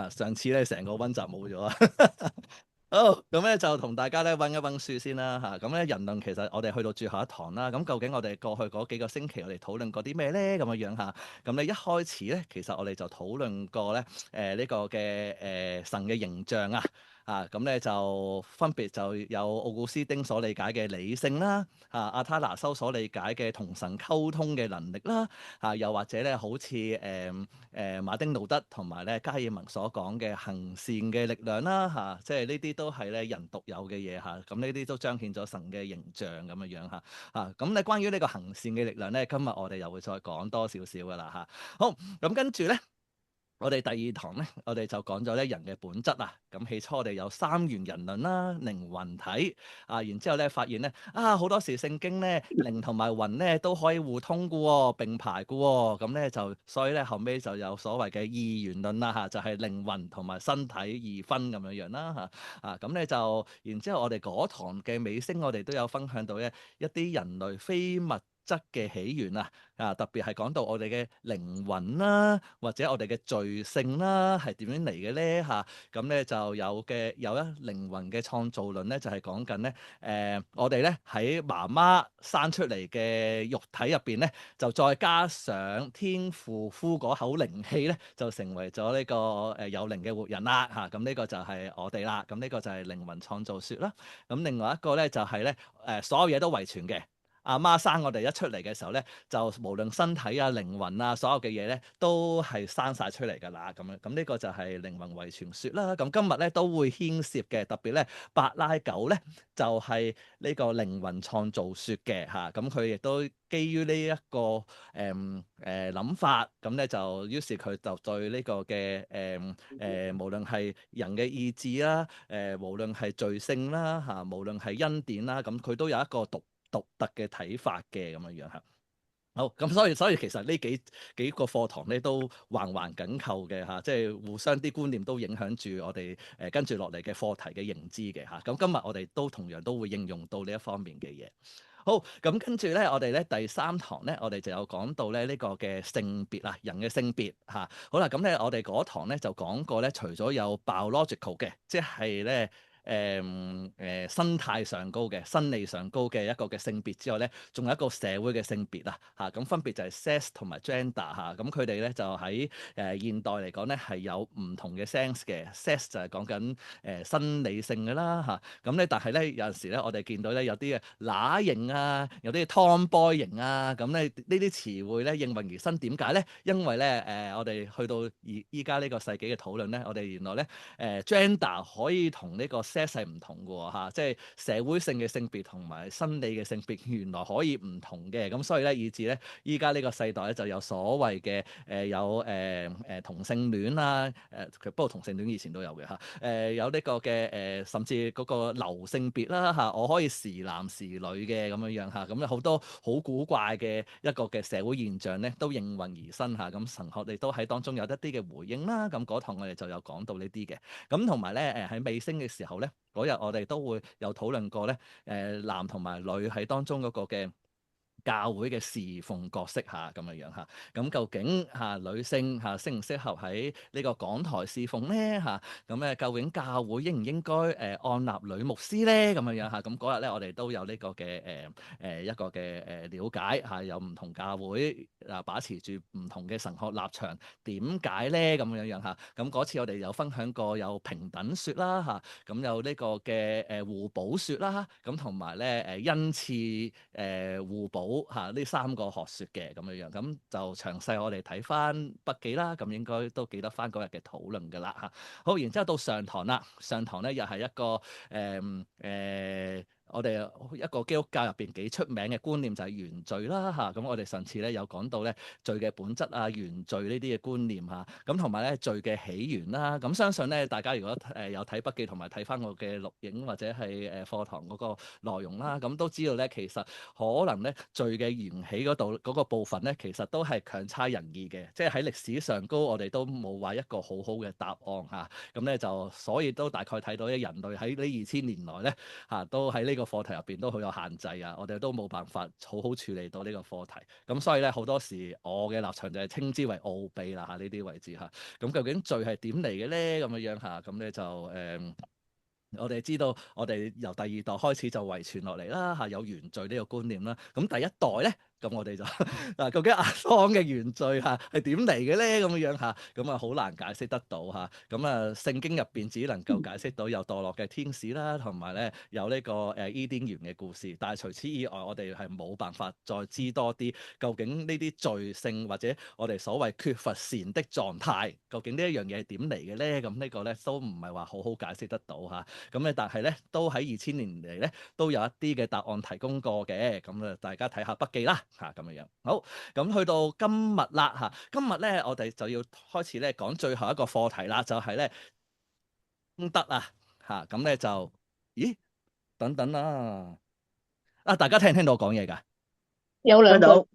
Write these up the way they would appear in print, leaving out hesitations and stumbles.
上次咧成個溫習冇咗啊！好，咁咧就同大家咧溫一溫書先啦嚇。咁咧人論其實我哋去到最後一堂啦。咁究竟我哋過去嗰幾個星期我哋討論過啲咩咧？咁樣樣嚇。咁咧一開始咧，其實我哋就討論過咧呢個嘅神嘅形象啊。咁咧就分別就有奧古斯丁所理解嘅理性啦，阿他拿修所理解嘅同神溝通嘅能力啦，又或者咧好似馬丁路德同埋咧加爾文所講嘅行善嘅力量啦，即係呢啲都係咧人獨有嘅嘢嚇。咁呢啲都彰顯咗神嘅形象咁樣樣嚇。咁咧關於呢個行善嘅力量咧，今日我哋又會再講多少少噶啦嚇。好，咁跟住咧。我哋第二堂咧，我哋就講咗咧人嘅本質啊。咁起初我哋有三元人論啦、靈魂體然之後咧發現咧好多時聖經咧靈同埋魂咧都可以互通嘅喎，並排嘅喎。咁咧就所以咧後尾就有所謂嘅二元論啦就係靈魂同埋身體二分咁樣樣啦咁咧就然之後我哋嗰堂嘅尾聲，我哋都有分享到咧一啲人類非物質嘅起源特別係講到我哋嘅靈魂啦，或者我哋嘅罪性啦，係點樣嚟嘅咧咁咧就有一靈魂嘅創造論咧，就係講緊咧我哋咧喺媽媽生出嚟嘅肉體入邊咧，就再加上天父呼嗰口靈氣咧，就成為咗呢個有靈嘅活人啦咁呢個就係我哋啦。咁呢個就係靈魂創造說啦。咁另外一個咧就係咧所有嘢都遺傳嘅。阿媽生我哋一出嚟嘅時候咧，就無論身體靈魂所有嘅嘢咧，都係生晒出嚟㗎啦。咁呢個就係靈魂遺傳說啦。咁今日咧都會牽涉嘅，特別咧柏拉九咧就係呢個靈魂創造說嘅咁佢亦都基於呢一個諗法，咁咧就於是佢就對呢個嘅無論係人嘅意志啦，無論係罪性啦無論係恩典啦，咁佢都有一個獨特嘅睇法嘅咁樣樣好，咁所以其實呢幾個課堂咧都環環緊扣嘅即係互相啲觀念都影響住我哋跟住落嚟嘅課題嘅認知嘅咁今日我哋都同樣都會應用到呢一方面嘅嘢。好，咁跟住咧，我哋咧第三堂咧，我哋就有講到咧呢個嘅性別人嘅性別好啦，咁咧我哋嗰堂咧就講過咧，除咗有 biological 嘅，即係咧生態上高嘅、生理上高嘅一個嘅性別之外咧，仲有一個社會嘅性別咁分別就係 sex 同埋 gender 咁佢哋咧就喺現代嚟講咧係有唔同嘅 sense 嘅。sex 就係講緊生理性嘅啦咁咧但係咧有陣時咧我哋見到咧有啲嘅乸型有啲 tomboy 型咁咧呢啲詞彙咧應運而生。點解咧？因為咧我哋去到依家呢個世紀嘅討論咧，我哋原來咧gender 可以同呢個 sex 係唔同嘅喎即係社會性嘅性別同埋生理嘅性別原來可以唔同嘅。咁所以咧以至咧依家呢個世代咧就有所謂嘅有同性戀不過同性戀以前都有嘅有呢個嘅甚至嗰個流性別啦我可以時男時女嘅咁樣樣咁有好多好古怪嘅一個嘅社會現象咧都應運而生咁神學哋都喺當中有一啲嘅回應啦。咁嗰堂我哋就有講到呢啲嘅。咁同埋咧喺尾聲嘅時候咧，嗰日我哋都會有討論過咧男同埋女喺當中嗰個嘅教會嘅侍奉角色咁樣樣咁究竟女性適唔適合喺呢個講台侍奉咧咁咧究竟教會應唔應該按立女牧師咧咁樣樣咁嗰日咧我哋都有呢個嘅一個嘅了解有唔同教會把持住唔同嘅神學立場，點解咧咁樣樣咁嗰次我哋有分享過有平等說啦咁有呢個嘅互補說啦咁同埋咧恩賜互補呢三個學說嘅咁樣樣。咁就詳細我哋睇翻筆記啦，咁應該都記得翻嗰日嘅討論噶啦好，然之後到上堂啦，上堂咧又係一個我哋一個基督教入邊幾出名嘅觀念就係原罪啦咁我哋上次咧有講到咧罪嘅本質原罪呢啲嘅觀念咁同埋咧罪嘅起源啦。咁相信咧大家如果有睇筆記同埋睇翻我嘅錄影或者係課堂嗰個內容啦，咁都知道咧其實可能咧罪嘅源起嗰度嗰個部分咧，其實都係強差人意嘅，即係喺歷史上高我哋都冇話一個好好嘅答案咁咧就所以都大概睇到咧人類喺呢2000年來咧都喺呢個個課題入邊都好有限制啊，我哋都冇辦法好好處理到呢個課題。咁所以咧好多時我嘅立場就係稱之為奧秘啦嚇，呢啲位置嚇。咁究竟罪係點嚟嘅咧？咁樣樣嚇，咁咧就我哋知道，我哋由第二代開始就遺傳落嚟啦嚇，有原罪呢個觀念啦。咁第一代咧，咁我哋就究竟亞當嘅原罪嚇係點嚟嘅咧？咁樣樣嚇，咁啊好難解釋得到嚇。咁啊聖經入邊只能夠解釋到有墮落嘅天使啦，同埋咧有呢個伊甸園嘅故事。但係除此以外，我哋係冇辦法再知多啲究竟呢啲罪性或者我哋所謂缺乏善的狀態，究竟呢一樣嘢係點嚟嘅咧？咁呢個咧都唔係話好好解釋得到嚇。咁咧，但係咧都喺2000年嚟咧，都有一啲嘅答案提供過嘅。咁啊，大家睇下筆記啦嚇，咁樣樣。好，咁去到今日啦嚇，今日咧我哋就要開始咧講最後一個課題啦，就係咧功德啊嚇。咁咧就，咦？等等啦，大家聽唔聽到我講嘢㗎？有兩句唔聽到得，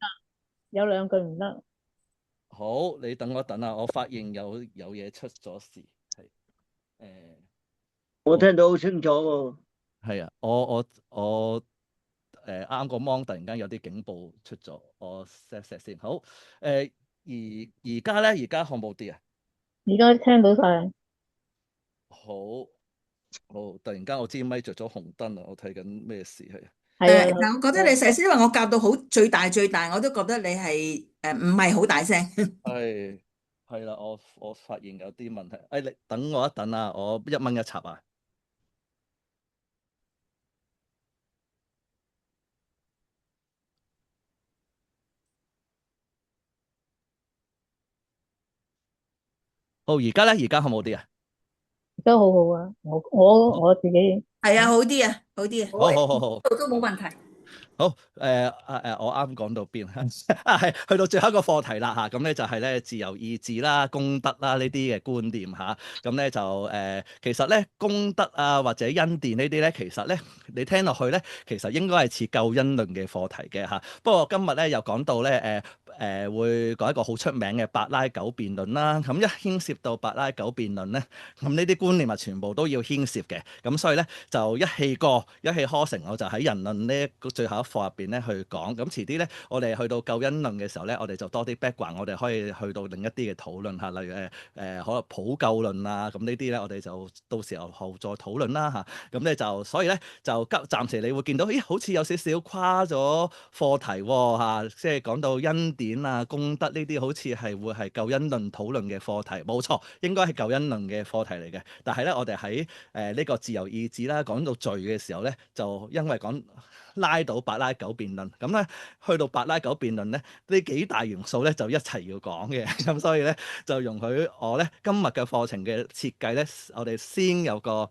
有兩句唔得。好，你等我等啊，我發現有嘢出咗事，係誒，我聽到好清楚喎。係啊，我啱個 mon 突然間有啲警報出咗，我 set 先。好，而家咧，而家好冇啲啊？而家聽到晒。好，好，突然間我支咪着咗紅燈啊！我睇緊咩事係？係啊，嗱，我覺得你細聲，因為我教到好最大最大，我都覺得你係唔係好大聲。係啦，我發現有啲問題。你等我一等啊，我1蚊一插啊。好，而家咧，而家好冇啲啊？都好好啊。我自己係啊，好啲啊，好啲啊，好，都冇問題。好，我啱講到邊係去到最後一個課題啦嚇，咁咧就係咧自由意志啦、功德啦呢啲嘅觀念嚇，咁咧就其實咧功德啊或者恩典呢啲咧，其實咧你聽落去咧，其實應該係似救恩論嘅課題嘅嚇。不過今日咧又講到咧會講一個好出名嘅柏拉糾辯論啦。咁一牽涉到柏拉糾辯論咧，咁呢啲觀念啊全部都要牽涉嘅。咁所以咧就一氣過一氣呵成，我就喺人論呢個最後一課入邊咧去講。咁遲啲咧，我哋去到救恩論嘅時候咧，我哋就多啲 background，我哋可以去到另一啲嘅討論嚇，例如可能普救論啊，咁呢啲咧我哋就到時候再討論啦嚇。咁咧就所以咧就暫時你會見到，咦好似有少少跨咗課題喎嚇，即係講到恩典啊、功德呢啲，好似係會係救恩論討論嘅課題。冇錯，應該係救恩論嘅課題嚟嘅。但係咧，我哋喺呢個自由意志啦，講到罪嘅時候咧，就因為講拉到柏拉糾辯論，咁咧去到柏拉糾辯論咧，呢幾大元素咧就一齊要講嘅，咁所以咧就容許我咧今日嘅課程嘅設計咧，我哋先有個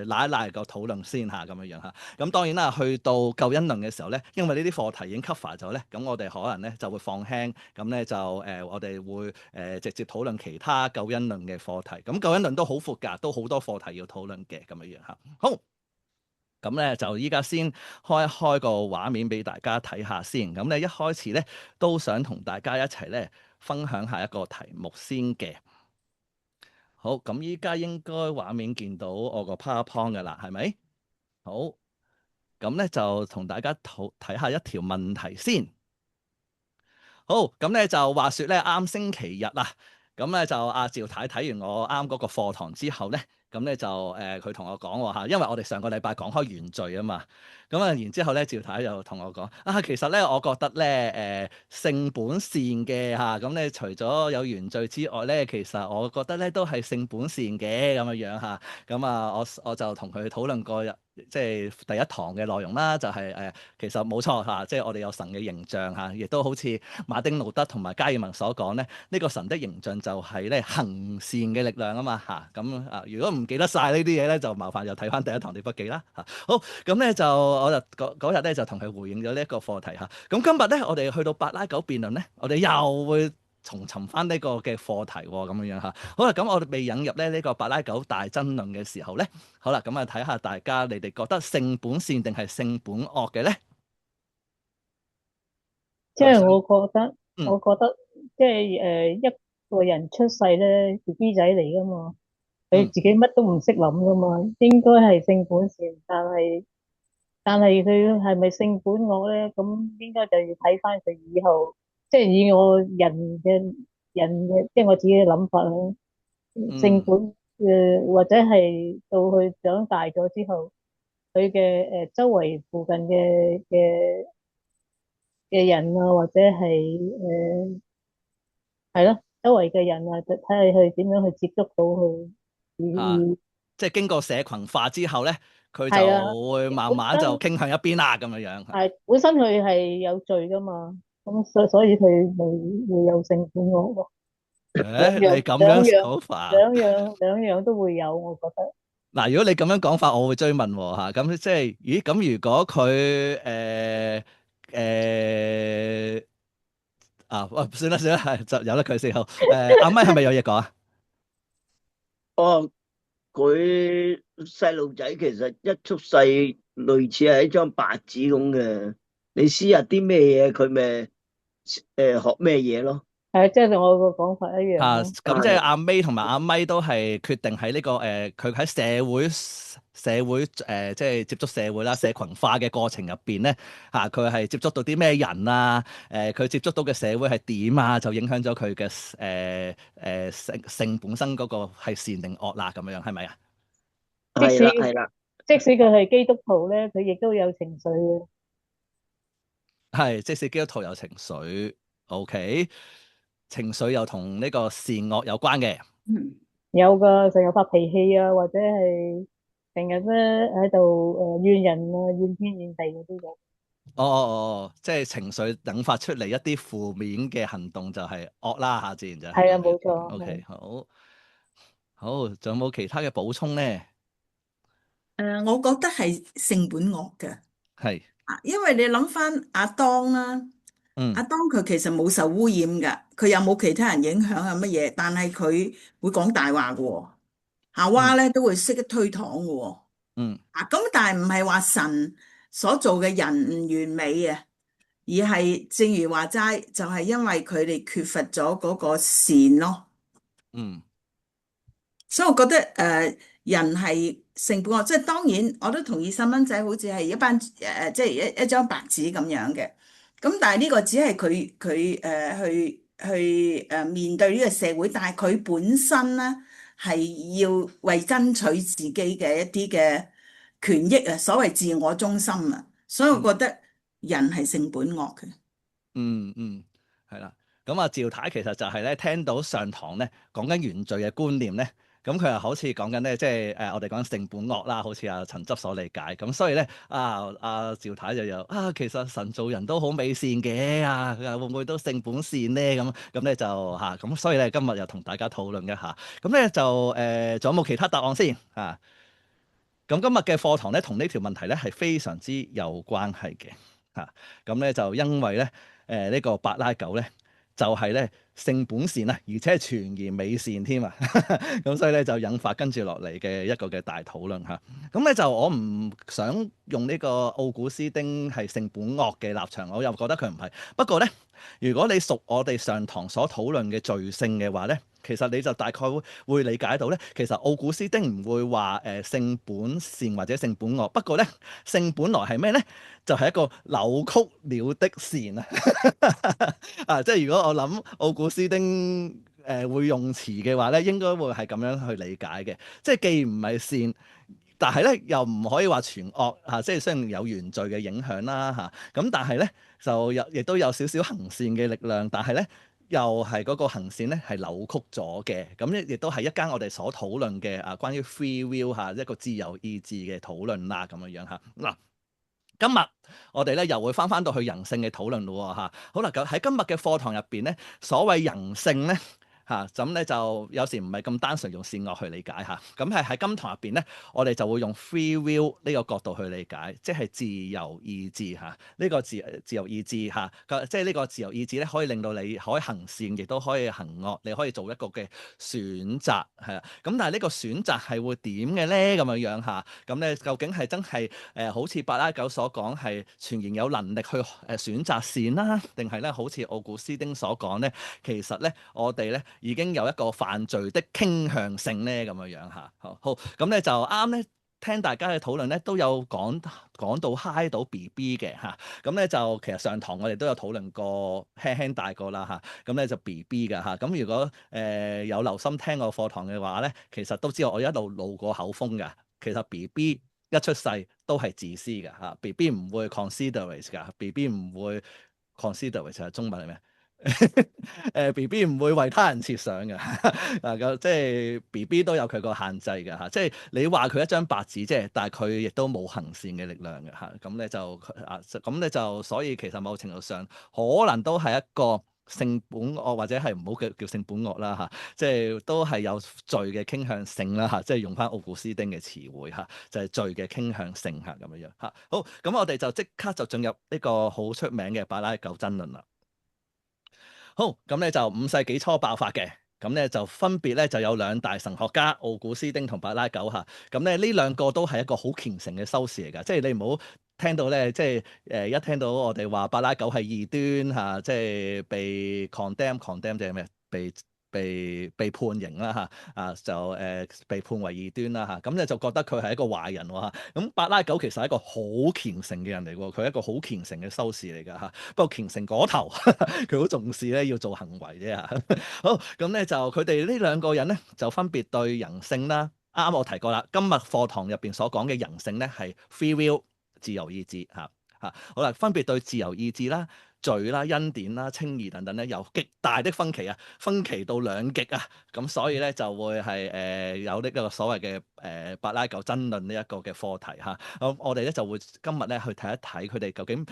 拉一拉個討論先嚇，咁樣樣嚇。咁當然啦，去到救恩論嘅時候咧，因為呢啲課題已經 cover 咗咧，咁我哋可能咧就會放輕，咁咧就我哋會直接討論其他救恩論嘅課題。咁救恩論都好闊㗎，都好多課題要討論嘅，咁樣樣嚇。好。咁咧就依家先開一開個畫面俾大家睇下先。咁咧一開始咧都想同大家一齊咧分享下一個題目先嘅。好，咁依家應該畫面見到我個 PowerPoint 嘅啦，係咪？好，咁咧就同大家睇下一條問題先。好，咁咧就話說咧啱星期日啊，咁咧就阿趙太睇完我啱嗰個課堂之後咧。咁咧就佢同我講喎嚇，因為我哋上個禮拜講開原罪啊嘛，咁啊然之後咧趙太就同我講其實咧我覺得咧性本善嘅嚇，咁咧除咗有原罪之外咧，其實我覺得咧都係性本善嘅咁樣樣嚇，咁啊我就同佢討論過即係第一堂嘅內容啦，就係其實冇錯嚇，即係我哋有神嘅形象嚇，亦都好似馬丁路德同埋加爾文所講咧，呢個神的形象就係咧行善嘅力量啊嘛嚇，咁如果唔記得晒呢啲嘢咧，就麻煩又睇翻第一堂啲筆記啦嚇。好，咁咧就我就嗰日咧就同佢回應咗呢一個課題嚇。咁今日咧我哋去到柏拉糾辯論咧，我哋又會重尋翻呢個嘅課題喎，咁樣樣嚇。好啦，咁我哋未引入咧呢個柏拉糾大爭論嘅時候咧，好啦，咁啊睇下大家你哋覺得性本善定係性本惡嘅咧？即係我覺得，嗯我覺得即係一個人出世咧，BB仔嚟噶嘛，佢嗯自己乜都唔識諗噶嘛，應該係性本善，但係但係佢係咪性本惡咧？咁應該就要睇翻佢以後，即係以我人嘅，即係我自己嘅諗法啦。性嗯本或者係到佢長大咗之後，佢嘅周圍附近嘅人啊，或者係係咯，周圍嘅人啊，就睇下佢點樣去接觸到佢，嚇，而即係經過社群化之後咧，佢係啊，就會慢慢就本身傾向一邊啦咁樣樣。本身佢係有罪噶嘛，咁所以佢咪會有性本惡咯，兩誒，你樣咁樣兩樣講法，兩樣都會有，我覺得。嗱，如果你咁樣講法，我會追問喎嚇。咁即係，咦？咁如果佢誒喂，算啦算啦，係就由得佢先好。阿咪係咪有嘢講啊？哦，佢細路仔其實一出世類似係一張白紙咁嘅，你輸入啲咩嘢，佢咪學咩嘢咯。係即係我個講法一樣嚇，咯。咁即係係阿 May 同埋阿咪都係決定喺呢個佢喺社會即係接觸社會啦、社群化嘅過程入邊咧，佢係接觸到啲咩人啊？佢接觸到嘅社會係點啊？就影響咗佢嘅性本身嗰個係善定惡啦，咁樣係咪啊？即使係啦，即使佢係基督徒咧，佢亦都有情緒嘅。係，即使基督徒有情緒，OK，情緒又同呢個善惡有關嘅。嗯，有噶，成日發脾氣啊，或者係成日咧喺度怨人啊、怨天怨地嗰啲嘅。即係情緒引發出嚟一啲負面嘅行動就係惡啦嚇，自然就係係啊，咁樣。冇錯，OK，係。好，好，仲有冇其他嘅補充咧？我覺得係性本惡嘅。係，因為你諗翻阿當啦，嗯阿當佢其實冇受污染噶，佢又冇其他人影響啊乜嘢，但係佢會講大話嘅喎，夏娃嗯咧都會識得推搪嘅喎，嗯咁但係唔係話神所做嘅人唔完美啊，而係正如話齋，就係因為佢哋缺乏咗嗰個善咯。嗯所以我覺得人係性本惡，即係當然我都同意細蚊仔好似係一班即係一張白紙咁樣嘅。咁但係呢個只係佢去面對呢個社會，但係佢本身咧係要為爭取自己嘅一啲嘅權益啊，所謂自我中心啊。所以我嗯覺得人係性本惡嘅。嗯，係啦。咁啊，趙太其實就係咧聽到上堂咧講緊原罪嘅觀念咧，咁佢又好似講緊咧，即係我哋講性本惡啦，好似阿陳執所理解。咁所以咧阿趙太就有其實神造人都好美善嘅會唔會都性本善咧？咁咧就咁，所以咧今日又同大家討論一下。咁咧就仲有冇其他答案先咁今日嘅課堂咧，同呢條問題咧係非常之有關係嘅咁咧就因為咧呢個八拉九咧就係咧性本善啊，而且係全然美善添啊，咁所以咧就引發跟住落嚟嘅一個嘅大討論嚇。咁咧就我唔想用呢個奧古斯丁係性本惡嘅立場，我又覺得佢唔係。不過咧，如果你熟我哋上堂所討論嘅罪性嘅話咧，其實你就大概會理解到咧，其實奧古斯丁唔會話性本善或者性本惡。不過咧，性本來係咩咧？就係一個扭曲了的善即係如果我諗奧古斯丁會用詞嘅話咧，應該會係咁樣去理解嘅。即係既唔係善，但係咧又唔可以話全惡即係雖然有原罪嘅影響啦咁但係咧就亦都有少少行善嘅力量，但係咧又係嗰個行善咧係扭曲咗嘅。咁亦都係一間我哋所討論嘅關於 free will 一個自由意志嘅討論啦咁樣嗱。今日我哋咧又會翻到去人性嘅討論咯喎。好啦，咁喺今日嘅課堂入邊咧，所謂人性咧咁咧就有時唔係咁單純用善惡去理解咁係喺今堂入邊咧，我哋就會用 free will 呢個角度去理解，即係自由意志呢個自由意志即係呢個自由意志咧，可以令到你可以行善，亦都可以行惡，你可以做一個嘅選擇咁但係呢個選擇係會點嘅咧？咁樣咁咧究竟係真係好似八拉九所講係全然有能力去選擇善啦，定係咧好似奧古斯丁所講咧，其實咧我哋咧已經有一個犯罪的傾向性咧咁樣好咁咧就啱咧。聽大家嘅討論咧，都有講到嗨到 BB 嘅嚇，咁咧就其實上堂我哋都有討論過輕輕大個啦嚇，咁咧就 BB 嘅嚇，咁如果有留心聽我課堂嘅話咧，其實都知道我一路露過口風嘅，其實 BB 一出世都係自私嘅嚇，BB 唔會 considerate 㗎，BB 唔會 considerate 係中文係咩？BB 唔會為他人設想嘅，咁即係 BB 都有佢個限制嘅嚇，即係你話佢一張白紙啫，但係佢亦都冇行善嘅力量嘅嚇，咁咧就所以其實某程度上可能都係一個性本惡或者係唔好叫性本惡啦嚇，即係都係有罪嘅傾向性啦嚇，即係用翻奧古斯丁嘅詞彙嚇，就係罪嘅傾向性嚇咁樣樣嚇。好，咁我哋就即刻就進入呢個好出名嘅柏拉糾爭論啦。好，咁咧就5世紀初爆發嘅，咁咧就分別咧就有兩大神學家奧古斯丁同柏拉糾嚇，咁咧呢兩個都係一個好虔誠嘅修士嚟㗎，即係你唔好聽到咧，即係一聽到我哋話柏拉糾係異端嚇，即係被 condemn 即係咩？被判刑啦嚇，就被判為異端啦嚇，咁咧就覺得佢係一個壞人喎嚇。咁柏拉糾其實係一個好虔誠嘅人嚟喎，佢係一個好虔誠嘅修士嚟㗎嚇。不過虔誠嗰頭，佢好重視咧要做行為啫嚇。好，咁咧就佢哋呢兩個人咧就分別對人性啦，啱啱我提過啦，今日課堂入邊所講嘅人性咧係 free will 自由意志嚇。好啦，分別對自由意志啦、罪啦、恩典啦、稱義等等咧，有極大的分歧啊，分歧到兩極啊，咁所以咧就會係有呢個所謂嘅柏拉糾爭論呢一個嘅課題嚇。咁我哋咧就會今日咧去睇一睇佢哋究竟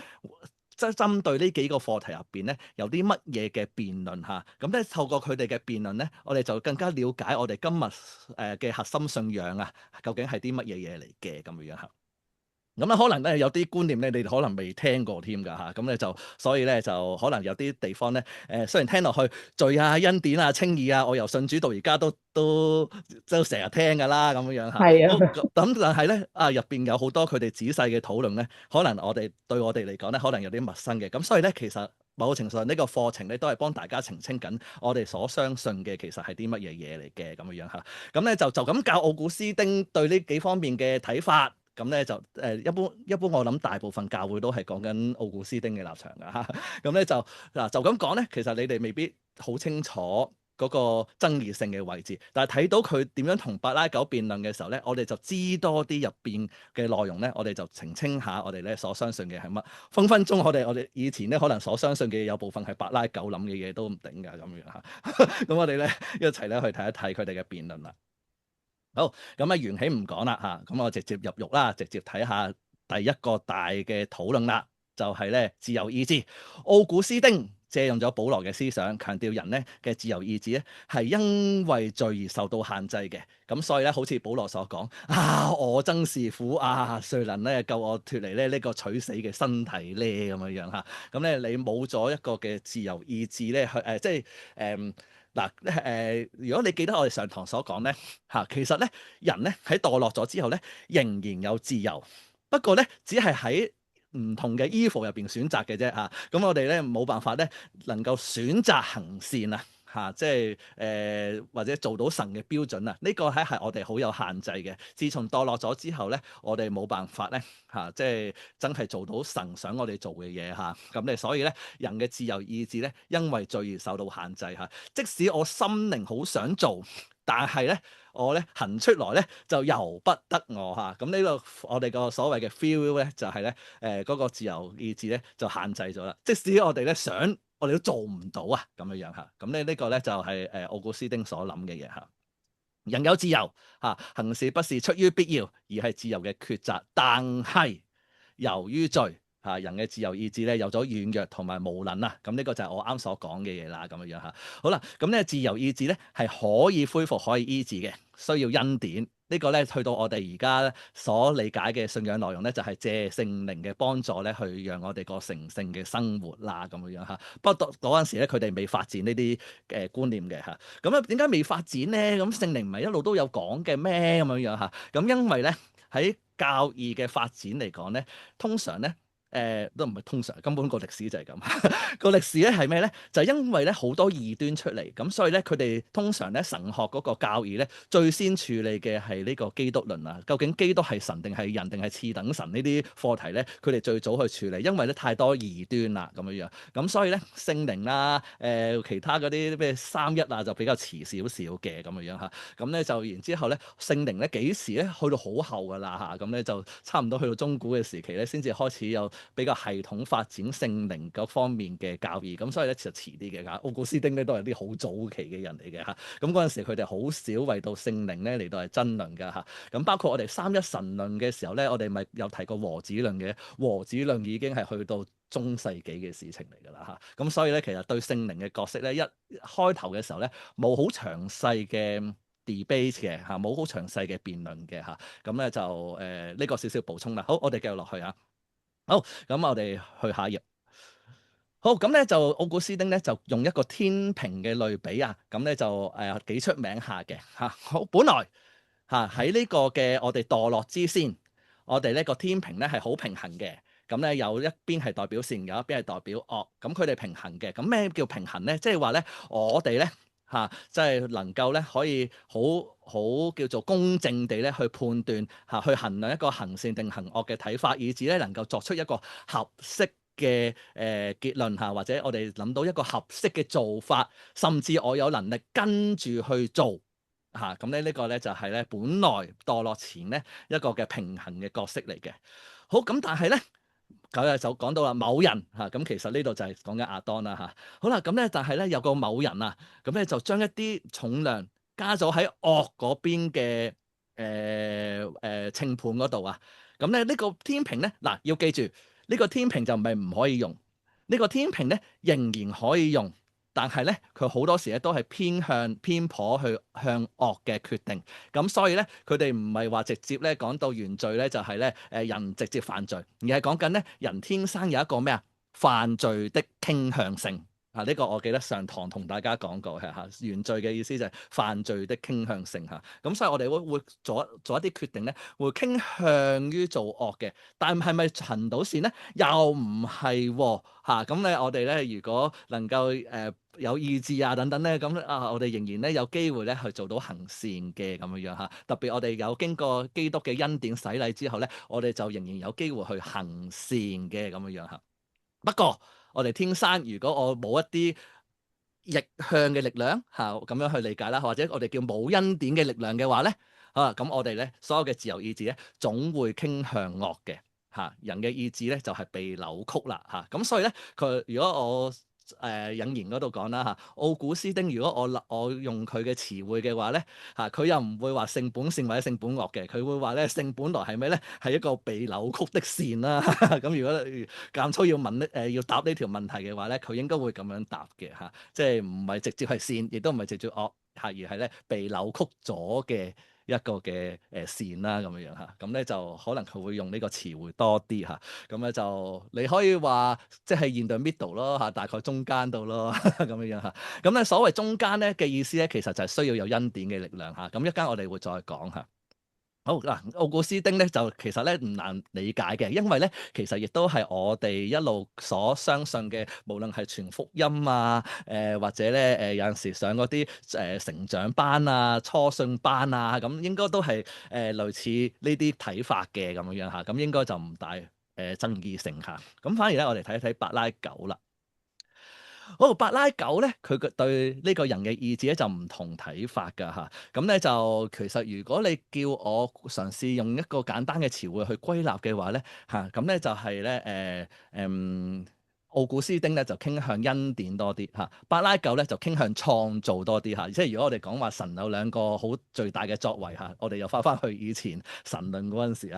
即係針對呢幾個課題入邊咧有啲乜嘢嘅辯論嚇。咁咧透過佢哋嘅辯論咧，我哋就更加了解我哋今日嘅核心信仰啊，究竟係啲乜嘢嘢嚟嘅咁樣嚇。咁咧可能咧有啲觀念咧，你哋可能未聽過添㗎嚇，咁咧就所以咧就可能有啲地方咧雖然聽落去罪啊、恩典啊、稱義啊，我由信主到而家都成日聽㗎啦咁樣嚇。係啊好咁，但係咧入邊有好多佢哋仔細嘅討論咧，可能對我哋嚟講咧，可能有啲陌生嘅。咁所以咧，其實某程度上呢個課程咧都係幫大家澄清緊我哋所相信嘅其實係啲乜嘢嘢嚟嘅咁樣嚇。咁咧就咁教奧古斯丁對呢幾方面嘅睇法。咁咧就一般我諗大部分教會都係講緊奧古斯丁嘅立場㗎嚇，咁咧就咁講咧，其實你哋未必好清楚嗰個爭議性嘅位置，但係睇到佢點樣同柏拉糾辯論嘅時候咧，我哋就知多啲入邊嘅內容咧，我哋就澄清下我哋咧所相信嘅係乜。分分鐘我哋以前咧可能所相信嘅嘢有部分係柏拉糾諗嘅嘢都唔定㗎咁樣嚇，咁我哋咧一齊咧去睇一睇佢哋嘅辯論啦。好，咁緣起唔講啦嚇，咁我直接入獄啦，直接睇下第一個大嘅討論啦，就係咧自由意志。奧古斯丁借用咗保羅嘅思想，強調人咧嘅自由意志咧係因為罪而受到限制嘅。咁所以咧，好似保羅所講啊，我真是苦啊，誰能咧救我脫離咧呢個取死嘅身體咧咁樣嚇。咁咧你冇咗一個嘅自由意志咧，去即係如果你記得我哋上堂所講咧嚇，其實咧人咧喺墮落咗之後咧，仍然有自由，不過咧只係喺唔同嘅衣服入邊選擇嘅啫嚇。咁我哋咧冇辦法咧能夠選擇行善啊嚇，即係或者做到神嘅標準啊，呢個係我哋好有限制嘅。自從墮落咗之後咧，我哋冇辦法咧嚇，即係真係做到神想我哋做嘅嘢嚇。咁咧所以咧人嘅自由意志咧，因為罪而受到限制嚇。即使我心靈好想做，但係咧我咧行出來咧就由不得我嚇。咁呢個我哋個所謂嘅 free will 咧，就係咧嗰個自由意志咧就限制咗啦。即使我哋咧想，我哋都做唔到啊咁樣嚇。咁咧呢個咧就係奧古斯丁所諗嘅嘢嚇。人有自由嚇，行事不是出於必要，而係自由嘅抉擇。但係由於罪嚇，人嘅自由意志咧有咗軟弱同埋無能啊。咁呢個就係我啱所講嘅嘢啦。咁樣嚇。好啦，咁咧自由意志咧係可以恢復，可以醫治嘅，需要恩典。呢個咧去到我哋而家所理解嘅信仰內容咧，就係借聖靈嘅幫助咧，去讓我哋過成聖嘅生活啦，咁樣嚇。不過嗰陣時咧，佢哋未發展呢啲觀念嘅嚇。咁咧點解未發展咧？咁聖靈唔係一路都有講嘅咩？咁樣嚇。咁因為咧喺教義嘅發展嚟講咧，通常咧都唔係通常，根本個歷史就係咁。個歷史咧係咩咧？就係因為咧好多異端出嚟，咁所以咧佢哋通常咧神學嗰個教義咧最先處理嘅係呢個基督論啊。究竟基督係神定係人定係次等神呢啲課題咧？佢哋最早去處理，因為咧太多異端啦咁樣樣。咁所以咧聖靈啦，其他嗰啲咩三一啊就比較遲少少嘅咁樣樣嚇。咁咧就然之後咧聖靈咧幾時咧去到好後㗎啦嚇。咁咧就差唔多去到中古嘅時期咧先至開始有比較系統發展聖靈嗰方面嘅教義，咁所以咧其實遲啲嘅嚇。奧古斯丁咧都係啲好早期嘅人嚟嘅嚇，咁嗰陣時佢哋好少為到聖靈咧嚟到係爭論㗎嚇。咁包括我哋三一神論嘅時候咧，我哋咪有提過和子論嘅，和子論已經係去到中世紀嘅事情嚟㗎啦嚇。咁所以咧其實對聖靈嘅角色咧一開頭嘅時候咧冇好詳細嘅debate 嘅嚇，冇好詳細嘅辯論嘅嚇。咁咧就呢個少少補充啦。好，我哋繼續落去啊。好，咁我哋去下一頁。好，咁咧就奧古斯丁咧就用一個天平嘅類比啊，咁咧就幾出名下嘅嚇。好，本來喺呢個嘅我哋墮落之先，我哋呢個天平咧係好平衡嘅。咁咧有一邊係代表善，有一邊係代表惡，咁佢哋平衡嘅。咁咩叫平衡咧？即係話咧，我哋咧即係能夠咧可以好叫做公正地咧去判斷去衡量一個行善定行惡嘅睇法，以至咧能夠作出一個合適嘅結論或者我哋諗到一個合適嘅做法，甚至我有能力跟住去做咁咧呢個咧就係咧本來墮落前咧一個嘅平衡嘅角色嚟嘅。好，咁但係咧。咁就講到啦，某人咁其實呢度就係講緊亞當啦好啦，咁咧但係咧有個某人咁咧就將一啲重量加咗喺惡嗰邊嘅稱判嗰度咁咧呢個天平咧嗱要記住呢個天平就唔係唔可以用，呢個天平咧仍然可以用。但係咧，佢好多時咧都係偏頗去向惡嘅決定，咁所以咧，佢哋唔係話直接咧講到原罪咧，就係咧人直接犯罪，而係講緊咧人天生有一個咩犯罪的傾向性。呢個我記得上堂同大家講過係原罪嘅意思就係犯罪的傾向性咁所以我哋會做一啲決定咧，會傾向於做惡嘅，但係咪行到善咧？又唔係咁咧，我哋咧如果能夠有意志等等咧，咁我哋仍然咧有機會咧去做到行善嘅咁樣特別我哋有經過基督嘅恩典洗禮之後咧，我哋就仍然有機會去行善嘅咁樣不過我哋天生如果我冇一啲逆向嘅力量咁樣去理解啦，或者我哋叫冇恩典嘅力量嘅話咧咁我哋咧所有嘅自由意志咧總會傾向惡嘅人嘅意志咧就係被扭曲啦咁所以咧佢如果我引言嗰度講啦奧古斯丁如果我用佢嘅詞彙嘅話咧佢又唔會話性本善或者性本惡嘅，佢會話咧性本來係咩咧？係一個被扭曲的善啦咁如果間粗要問要答呢條問題嘅話咧，佢應該會咁樣答嘅即係唔係直接係善，亦都唔係直接惡而係咧被扭曲咗嘅一個嘅善啦咁樣咁咧就可能佢會用呢個詞彙多啲咁咧就你可以話即係現代 middle 咯大概中間度咯咁樣咁咧所謂中間咧嘅意思咧，其實就係需要有恩典嘅力量咁一間我哋會再講好嗱，奧古斯丁咧就其實咧唔難理解嘅，因為咧其實亦都係我哋一路所相信嘅，無論係傳福音或者咧有陣時上嗰啲成長班初信班咁應該都係類似呢啲睇法嘅咁樣咁應該就唔大爭議性咁反而咧我哋睇一睇柏拉九啦。柏拉九咧，佢對呢個人嘅意志咧就唔同睇法㗎咁咧就其實如果你叫我嘗試用一個簡單嘅詞彙去歸納嘅話咧咁咧就係咧奧古斯丁咧就傾向恩典多啲柏拉九咧就傾向創造多啲即係如果我哋講話神有兩個好巨大嘅作為我哋又翻去以前神論嗰陣時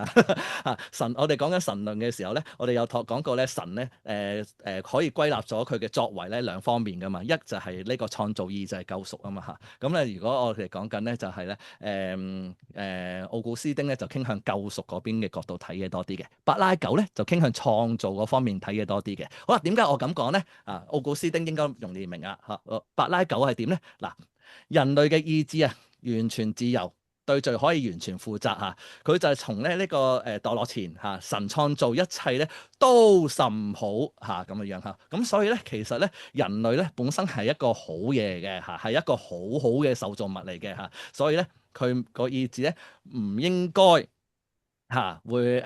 神我哋講緊神論嘅時候咧，我哋有講過咧神咧可以歸納咗佢嘅作為咧兩方面噶嘛，一就係呢個創造，二就係救贖啊嘛咁咧如果我哋講緊咧就係咧奧古斯丁咧就傾向救贖嗰邊嘅角度睇嘢多啲嘅，柏拉九咧就傾向創造嗰方面睇嘢多啲嘅。好啦，點解我咁講咧？奧古斯丁應該容易明柏拉九係點咧？嗱，人類嘅意志完全自由，對罪可以完全負責嚇。佢就係從咧呢個墮落前嚇，神創造一切咧都甚好嚇咁樣樣嚇。咁所以咧其實咧人類咧本身係一個好嘢嘅嚇，係一個好好嘅受造物嚟嘅嚇。所以咧佢個意志咧唔應該會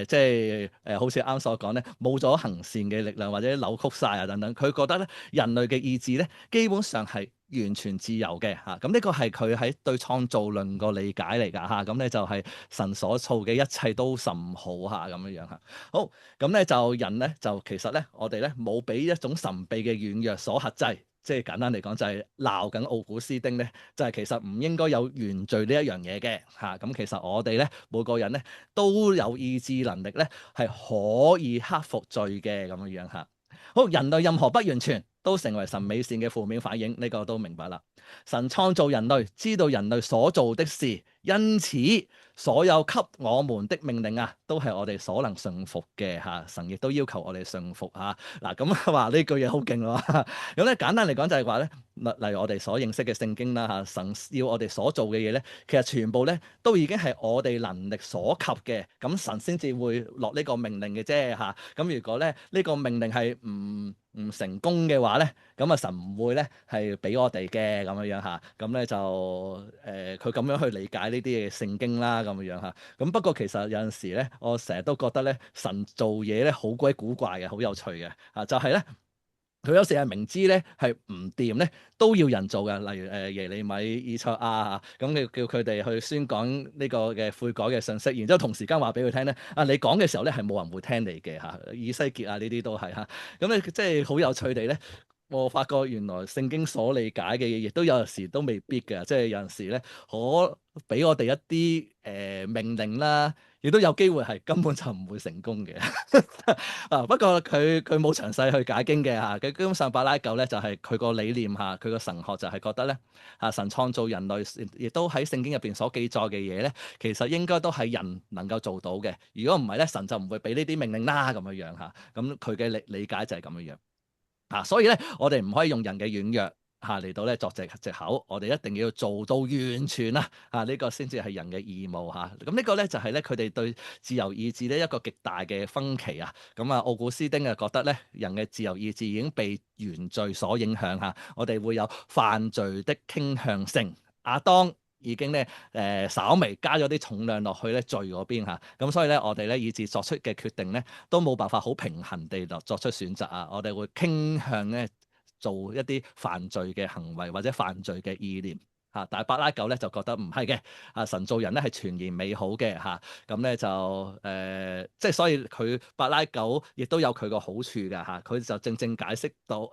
即係好似啱所講咧，冇咗行善嘅力量或者扭曲晒啊等等。佢覺得咧人類嘅意志咧基本上係完全自由嘅嚇。咁呢個係佢喺對創造論個理解嚟㗎嚇。咁咧就係神所造嘅一切都甚好嚇咁樣樣嚇。好，咁咧就人咧就其實咧我哋咧冇俾一種神秘嘅軟弱所克制。即係簡單嚟講，就係鬧緊奧古斯丁咧，就係其實唔應該有原罪呢一樣嘢嘅嚇。咁其實我哋咧每個人咧都有意志能力咧，係可以克服罪嘅咁樣樣嚇。好，人類任何不完全都成為神美善嘅負面反應，呢個都明白啦。神創造人類，知道人類所做的事，因此所有給我們的命令啊，都係我哋所能順服嘅嚇。神亦都要求我哋順服嚇。嗱咁話呢句嘢好勁喎。咁咧簡單嚟講就係話咧，例如我哋所認識嘅聖經啦嚇，神要我哋所做嘅嘢咧，其實全部咧都已經係我哋能力所及嘅，咁神先至會落呢個命令嘅啫嚇。咁如果咧呢個命令係唔成功嘅話咧，咁啊神唔會咧係俾我哋嘅咁樣樣嚇。咁咧就佢咁樣去理解呢啲嘅聖經啦咁樣樣嚇。咁不過其實有陣時咧，我成日都覺得咧神做嘢咧好鬼古怪嘅，好有趣嘅嚇，就係咧。佢有時係明知咧係唔掂咧，都要人做嘅。例如耶利米、以賽亞啊，咁你叫佢哋去宣講呢個嘅悔改嘅信息，然之後同時間話俾佢聽咧，你講嘅時候咧係冇人會聽你嘅嚇。以西結啊呢啲都係嚇，咁咧即係好有趣地咧，我發覺原來聖經所理解嘅嘢，亦都有陣時都未必嘅，即係有陣時咧可俾我哋一啲命令啦。亦都有機會係根本就唔會成功嘅不過佢冇詳細去解經嘅嚇，佢基本上巴拉狗咧就係佢個理念嚇，佢個神學就係覺得咧神創造人類，亦都喺聖經入邊所記載嘅嘢咧，其實應該都係人能夠做到嘅。如果唔係咧，神就唔會俾呢啲命令啦咁樣樣嚇。咁佢嘅理解就係咁樣樣所以咧，我哋唔可以用人嘅軟弱嚟到咧作藉口，我哋一定要做到完全呢個先至係人嘅義務咁呢個咧就係咧佢哋對自由意志呢一個極大嘅分歧咁奧古斯丁覺得咧人嘅自由意志已經被原罪所影響我哋會有犯罪的傾向性。亞當已經咧稍微加咗啲重量落去咧罪嗰邊咁所以咧我哋咧意志作出嘅決定咧都冇辦法好平衡地作出選擇我哋會傾向咧做一啲犯罪嘅行為或者犯罪嘅意念但係巴拉狗咧就覺得唔係嘅神造人咧係全然美好嘅咁咧就即係所以佢巴拉狗亦都有佢個好處㗎佢就正解釋到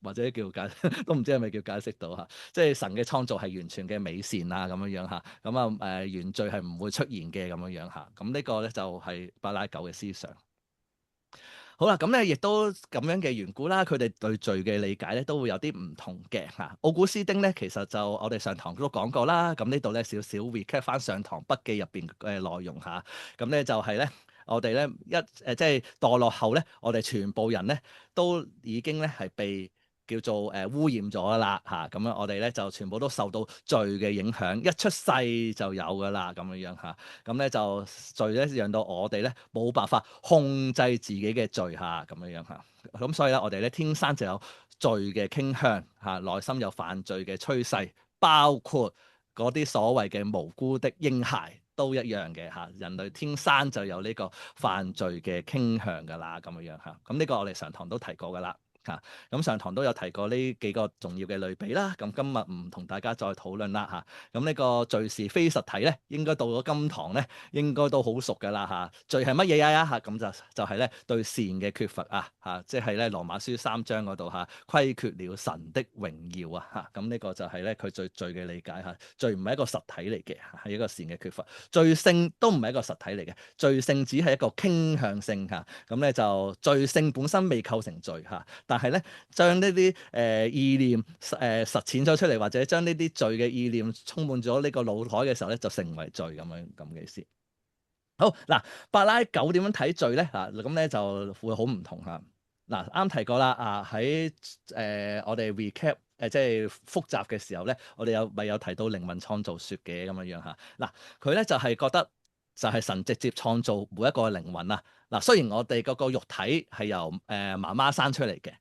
或者叫解都唔知係咪叫解釋到即係神嘅創造係完全嘅美善咁樣樣咁原罪係唔會出現嘅咁樣樣咁呢個咧就係巴拉狗嘅思想。好啦，咁咧亦都咁樣嘅緣故啦，佢哋對罪嘅理解咧都會有啲唔同嘅奧古斯丁咧，其實就我哋上堂都講過啦。咁呢度咧少少 recap 翻上堂筆記入邊嘅內容咁咧就係咧，我哋咧即係墮落後咧，我哋全部人咧都已經咧係被叫做污染咗啦咁樣我哋咧就全部都受到罪嘅影響，一出世就有噶啦咁樣咁咧就罪咧讓到我哋咧冇辦法控制自己嘅罪咁樣咁所以咧我哋咧天生就有罪嘅傾向內心有犯罪嘅趨勢，包括嗰啲所謂嘅無辜的嬰孩都一樣嘅人類天生就有呢個犯罪嘅傾向噶啦咁樣咁呢個我哋上堂都提過噶啦。咁上堂都有提過呢幾個重要嘅類比啦，咁今日唔同大家再討論啦咁呢個罪是非實體咧，應該到咗今堂咧，應該都好熟噶啦罪係乜嘢咁就係咧對善嘅缺乏即係咧羅馬書3章嗰度虧缺了神的榮耀咁呢個就係咧佢對罪嘅理解罪唔係一個實體嚟嘅，係一個善嘅缺乏。罪性都唔係一個實體嚟嘅，罪性只係一個傾向性咁咧就罪性本身未構成罪但係咧，將呢啲意念實踐咗出嚟，或者將呢啲罪嘅意念充滿咗呢個腦海嘅時候咧，就成為罪咁嘅意思。好嗱，巴拉狗點樣睇罪咧？咁咧就會好唔同嗱，啱提過啦喺我哋 recap 即係複雜嘅時候咧，我哋咪有提到靈魂創造説嘅咁樣嚇。嗱，佢咧就係覺得就係神直接創造每一個靈魂啊。嗱，雖然我哋嗰個肉體係由媽媽生出嚟嘅。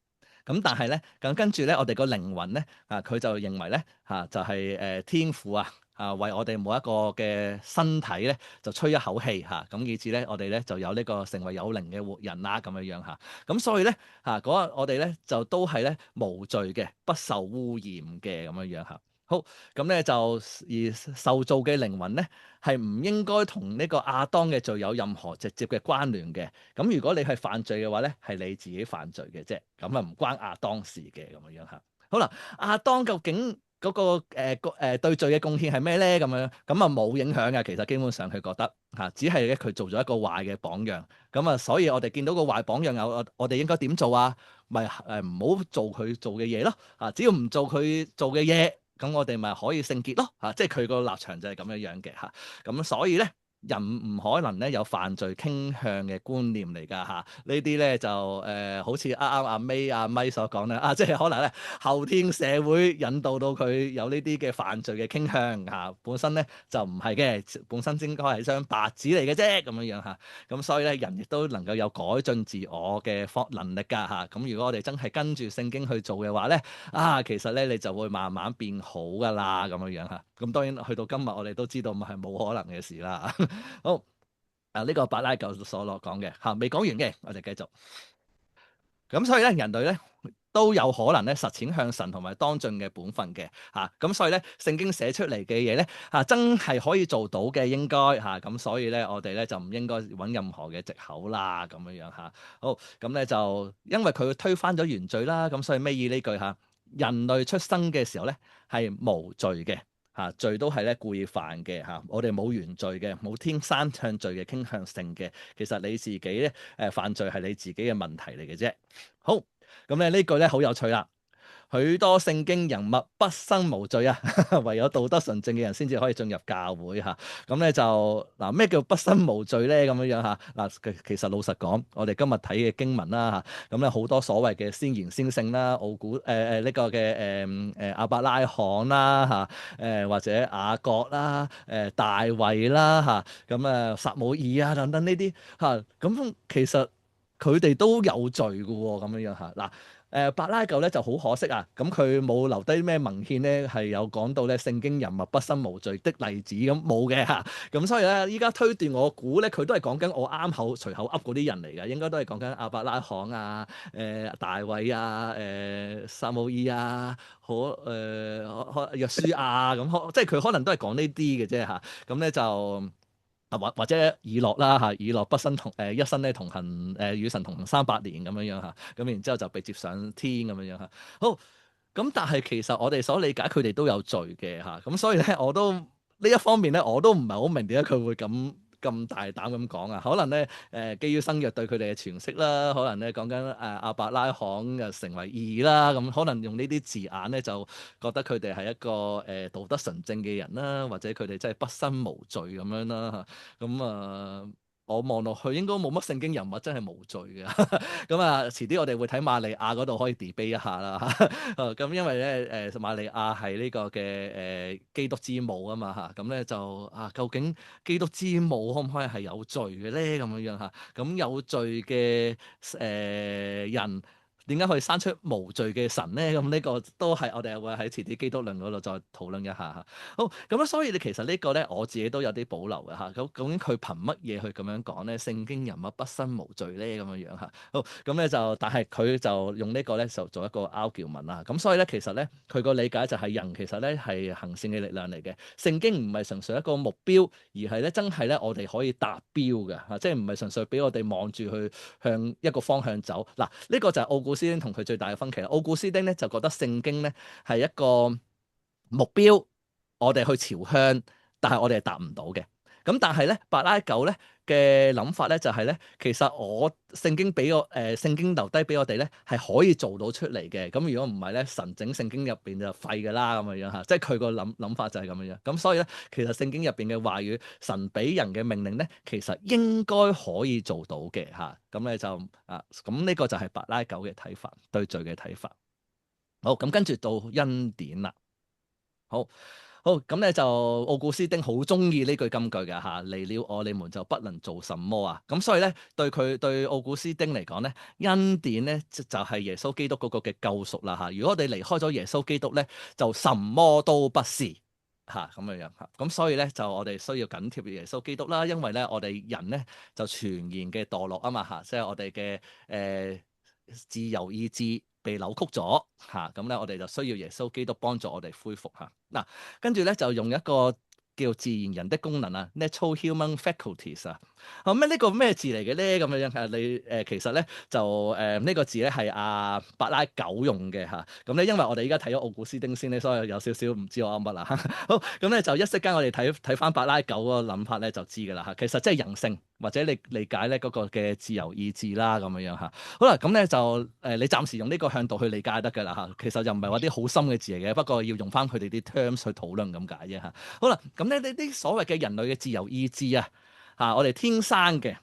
咁但係咧，咁跟住咧，我哋個靈魂咧，佢就認為咧，就係天父為我哋每一個嘅身體咧，就吹一口氣咁以至咧，我哋咧就有呢個成為有靈嘅活人啦，咁樣嚇。咁所以咧嗰日我哋咧就都係咧無罪嘅，不受污染嘅咁樣嚇。好，咁咧就而受造嘅靈魂咧，係唔應該同呢個亞當嘅罪有任何直接嘅關聯嘅。咁如果你係犯罪嘅話咧，係你自己犯罪嘅啫，咁唔關亞當事嘅咁樣嚇。好啦，亞當究竟嗰個對罪嘅貢獻係咩咧？咁冇影響嘅。其實基本上佢覺得只係咧佢做咗一個壞嘅榜樣。咁所以我哋見到個壞榜樣我哋應該點做啊？咪唔好做佢做嘅嘢咯。只要唔做佢做嘅嘢。咁我哋咪可以聖潔咯，即係佢個立場就係咁樣嘅嚇。咁所以咧，人唔可能咧有犯罪傾向嘅觀念嚟㗎嚇。呢啲咧就好似啱啱阿 May 阿咪所講咧，即係可能咧後天社會引導到佢有呢啲嘅犯罪嘅傾向嚇。本身咧就唔係嘅，本身應該係張白紙嚟嘅啫咁樣嚇。咁所以咧，人亦都能夠有改進自我嘅能力㗎嚇。咁如果我哋真係跟住聖經去做嘅話咧，其實咧你就會慢慢變好㗎啦咁樣嚇。咁當然去到今日我哋都知道係冇可能嘅事啦。好，呢個柏拉圖所講嘅未講完嘅，我哋繼續。咁所以咧，人類咧都有可能咧實踐向神同埋當盡嘅本分嘅咁所以咧，聖經寫出嚟嘅嘢咧真係可以做到嘅，應該咁所以咧，我哋咧就唔應該揾任何嘅藉口啦，咁樣嚇。好，咁咧就因為佢推翻咗原罪啦，咁所以尾二呢句人類出生嘅時候咧係無罪嘅。罪都係咧故意犯嘅我哋冇原罪嘅，冇天生向罪嘅傾向性嘅。其實你自己咧犯罪係你自己嘅問題嚟嘅啫。好，咁咧呢句咧好有趣啦。許多聖經人物畢生無罪唯有道德純正嘅人先至可以進入教會咁咧就咩叫畢生無罪咧？咁樣其實老實講，我哋今日睇嘅經文啦咁咧好多所謂嘅先賢先聖啦，奧古呢個嘅亞伯拉罕啦或者雅各啦大衛啦咁撒母耳等等呢啲咁其實佢哋都有罪嘅喎，咁樣柏拉圖咧就好可惜咁佢冇留低咩文獻咧，係有講到咧聖經人物畢生無罪的例子，咁冇嘅咁所以咧依家推斷我估咧，佢都係講緊我啱隨口噏嗰啲人嚟嘅，應該都係講緊亞伯拉罕大衛撒母耳約書亞咁，即係佢可能都係講呢啲嘅啫咁咧就。或者以諾啦以諾畢生一生咧同行與神同行300年咁樣咁然之後就被接上天咁樣好，咁但係其實我哋所理解佢哋都有罪嘅咁所以咧我都呢一方面咧我都唔係好明點解佢會咁大膽咁講可能咧基於新約對佢哋嘅詮釋啦，可能咧講緊亞伯拉罕成為義啦，咁可能用呢啲字眼咧就覺得佢哋係一個道德純正嘅人啦，或者佢哋真係畢生無罪咁樣啦咁我望落去應該冇乜聖經人物真係無罪嘅咁遲啲我哋會睇瑪利亞嗰度可以 debate 一下啦咁因為咧瑪利亞係呢個嘅基督之母啊嘛咁咧就究竟基督之母可唔可以係有罪嘅咧？咁樣咁有罪嘅人點解可以生出無罪嘅神咧？咁呢個都係我哋會喺遲啲基督論嗰度再討論一下好，咁所以其實呢個咧我自己都有啲保留嘅究竟佢憑乜嘢去咁樣講咧？聖經人物畢生無罪咧咁樣好，咁咧就但係佢就用呢個咧就做一個 argument 啦。咁所以咧其實咧佢個理解就係人其實咧係行善嘅力量嚟嘅。聖經唔係純粹一個目標，而係咧真係咧我哋可以達標嘅即係唔係純粹俾我哋望住去向一個方向走。嗱，呢個就係奧古斯丁同佢最大嘅分歧啦。奧古斯丁咧就覺得聖經咧係一個目標，我哋去朝向，但係我哋係達唔到嘅。咁但係咧，柏拉圖咧嘅諗法咧就係咧，其實聖經聖經留低俾我哋咧係可以做到出嚟嘅。咁如果唔係咧，神整聖經入邊就廢㗎啦咁樣即係佢個諗法就係咁樣。咁所以咧，其實聖經入邊嘅話語，神俾人嘅命令咧，其實應該可以做到嘅咁咧就咁呢個就係柏拉圖嘅睇法，對罪嘅睇法。好，咁跟住到恩典啦。好。好，咁咧就奧古斯丁好中意呢句金句嘅嚇，離了我你們就不能做什麼啊！咁所以咧對奧古斯丁嚟講咧，恩典咧就係耶穌基督嗰個嘅救贖啦嚇。如果我哋離開咗耶穌基督咧，就什麼都不是嚇咁樣樣嚇。咁所以咧就我哋需要緊貼耶穌基督啦，因為咧我哋人咧就全然嘅墮落啊嘛嚇，即係我哋嘅自由意志被扭曲咗嚇，咁咧我哋就需要耶穌基督幫助我哋恢復嚇。嗱，跟住咧就用一個叫自然人的功能啊 （natural human faculties） 啊。咁呢個咩字嚟嘅咧？咁樣樣你其實咧就呢個字咧係阿伯拉九用嘅嚇。咁咧因為我哋依家睇咗奧古斯丁先咧，所以有少少唔知我噏乜啦。好，咁咧就一息間我哋睇翻伯拉九嗰個諗法咧就知㗎啦嚇。其實即係人性或者你理解咧嗰個嘅自由意志啦咁樣樣嚇。好啦，咁咧就你暫時用呢個向度去理解得㗎啦嚇。其實就唔係話啲好深嘅字嚟嘅，不過要用翻佢哋啲 terms 去討論咁解啫嚇。好啦，咁咧呢啲所謂嘅人類嘅自由意志啊嚇，我哋天生嘅，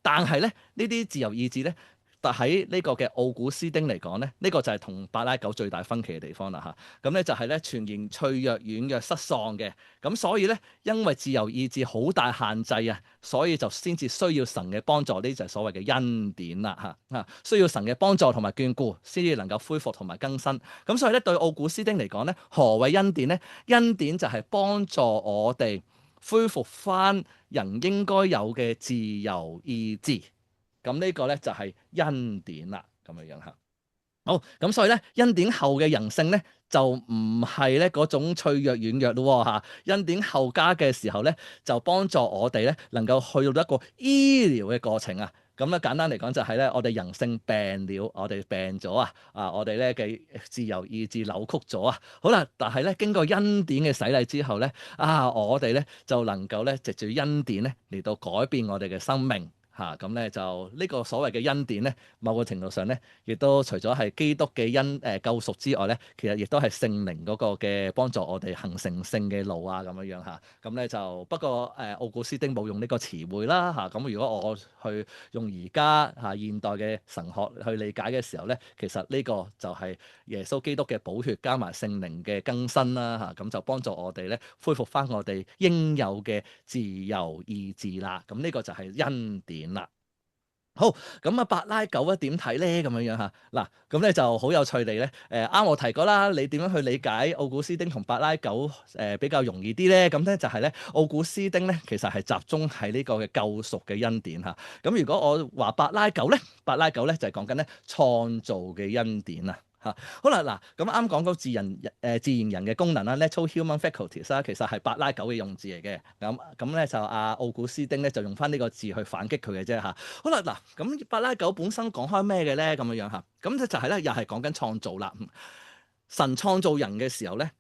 但係咧呢啲自由意志咧，但喺呢個嘅奧古斯丁嚟講咧，呢個就係同伯拉九最大分歧嘅地方啦嚇。咁咧就係咧全然脆弱、軟弱、失喪嘅。咁所以咧，因為自由意志好大限制啊，所以就先至需要神嘅幫助，呢就係所謂嘅恩典啦嚇。需要神嘅幫助同埋眷顧，先至能夠恢復同埋更新。咁所以咧，對奧古斯丁嚟講咧，何謂恩典咧？恩典就係幫助我哋恢復翻人應該有嘅自由意志。咁呢個咧就係恩典啦，咁樣樣嚇。好，咁所以咧，恩典後嘅人性咧，就唔係咧嗰種脆弱軟弱咯嚇。恩典後加嘅時候咧，就幫助我哋咧能夠去到一個醫療嘅過程啊。咁咧簡單嚟講就係咧，我哋人性病了，我哋病咗啊，我哋咧嘅自由意志扭曲咗啊。好啦，但係咧經過恩典嘅洗禮之後咧，我哋咧就能夠咧藉住恩典咧嚟到改變我哋嘅生命。咁咧就呢個所謂嘅恩典咧，某個程度上咧，亦都除咗係基督嘅救贖之外咧，其實亦都係聖靈嗰個嘅幫助我哋行成聖嘅路啊咁樣樣嚇。咁咧就不過奧古斯丁冇用呢個詞彙啦嚇。咁如果我去用而家現代嘅神學去理解嘅時候咧，其實呢個就係耶穌基督嘅寶血加埋聖靈嘅更新啦嚇。咁就幫助我哋咧恢復翻我哋應有嘅自由意志啦。咁呢個就係恩典啦。好，咁伯拉九咧點睇咧？咁樣樣嚇，嗱，咁咧就好有趣地咧，啱我提過啦，你點樣去理解奧古斯丁同伯拉九比較容易啲咧？咁咧就係咧，奧古斯丁咧其實係集中喺呢個嘅救贖嘅恩典嚇。咁如果我話伯拉九咧，伯拉九咧就係講緊咧創造嘅恩典啊。好啦，嗱，咁啱講到自然人嘅功能啦 （natural human faculties） 啦，其實係伯拉九嘅用字嚟嘅。咁咧就奧古斯丁咧就用翻呢個字去反擊佢嘅啫嚇。好啦，嗱，咁伯拉九本身講開咩嘅咧？咁樣樣嚇，咁就係咧又係講緊創造啦。神創造人嘅時候咧，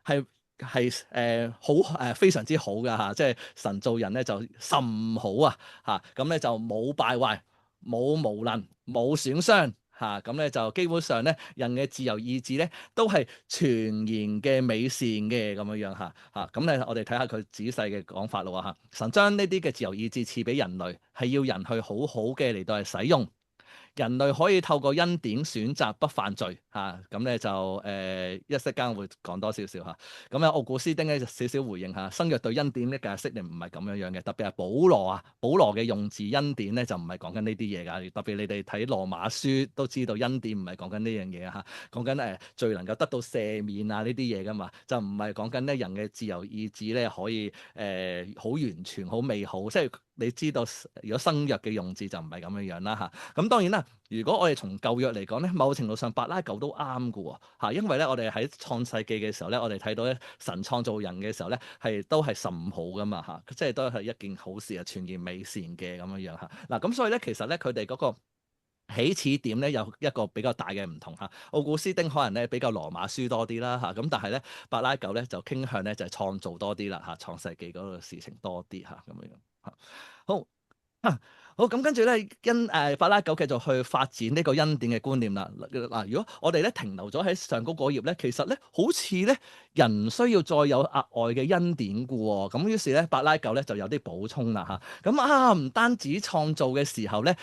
係好非常之好㗎嚇，即係神造人咧就甚好啊嚇，咁咧就冇敗壞、冇無能、冇損傷。咁咧就基本上咧，人嘅自由意志咧都係全然嘅美善嘅咁樣樣嚇。咁咧我哋睇下佢仔細嘅講法咯嚇。神將呢啲嘅自由意志賜俾人類，係要人去好好嘅嚟到去使用。人類可以透過恩典選擇不犯罪嚇，咁咧就一息間會講多少少嚇。咁啊奧古斯丁咧就少少回應下，新約對恩典嘅解釋咧唔係咁樣樣嘅，特別係保羅嘅用字恩典咧就唔係講緊呢啲嘢㗎。特別你哋睇羅馬書都知道恩典唔係講緊呢樣嘢嚇，講緊罪能夠得到赦免啊呢啲嘢㗎嘛，就唔係講緊咧人嘅自由意志咧可以好完全好美好，即係你知道如果新約嘅用字就唔係咁樣樣啦嚇。咁當然啦。如果我哋從舊約嚟講咧，某程度上伯拉九都啱嘅喎，因為咧我哋喺創世記嘅時候咧，我哋睇到咧神創造人嘅時候咧都係甚好噶嘛嚇，即係都係一件好事啊，全然美善嘅咁樣樣嚇。嗱咁所以咧其實咧佢哋嗰個起始點咧有一個比較大嘅唔同嚇。奧古斯丁可能咧比較羅馬書多啲啦嚇，咁但係咧伯拉九咧就傾向咧就係創造多啲啦嚇，創世記嗰個事情多啲嚇咁樣樣嚇。好。好，咁跟住咧，法拉九繼續去發展呢個恩典嘅觀念啦。嗱，如果我哋咧停留咗喺上高嗰頁咧，其實咧好似咧人唔需要再有額外嘅恩典嘅喎。咁於是咧，法拉九咧就有啲補充啦嚇。咁唔單止創造嘅時候咧，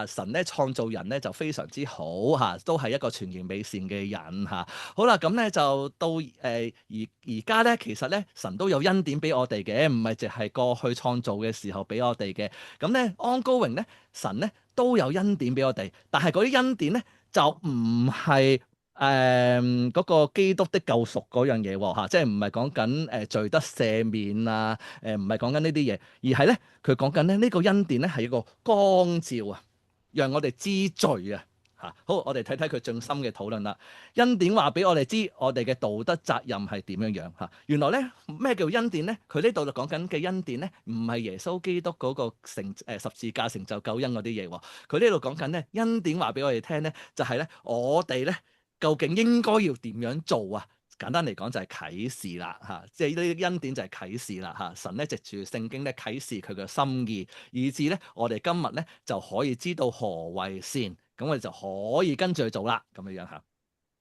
神咧創造人咧就非常之好嚇，都係一個全然美善嘅人嚇。好啦，咁咧就到而家咧，其實咧神都有恩典俾我哋嘅，唔係淨係過去創造嘅時候俾我哋嘅。咁咧ongoing咧，神咧都有恩典俾我哋，但係嗰啲恩典咧就唔係嗰個基督的救贖嗰樣嘢喎嚇，即係唔係講緊罪得赦免啊，唔係講緊呢啲嘢，而係咧佢講緊咧呢個恩典咧係一個光照啊，讓我哋知罪啊。好，我哋睇睇佢進深嘅討論啦。恩典話俾我哋知，我哋嘅道德責任係點樣樣嚇。原來咧咩叫恩典咧？佢呢度就講緊嘅恩典咧，唔係耶穌基督嗰個十字架成就救恩嗰啲嘢喎。佢呢度講緊咧恩典話俾我哋聽咧，就係咧我哋咧究竟應該要點樣做啊？簡單嚟講就係啟示啦嚇，即係呢啲恩典就係啟示啦嚇。神咧藉住聖經咧啟示佢嘅心意，以致咧我哋今日咧就可以知道何為善，咁我哋就可以跟住去做啦咁樣樣嚇。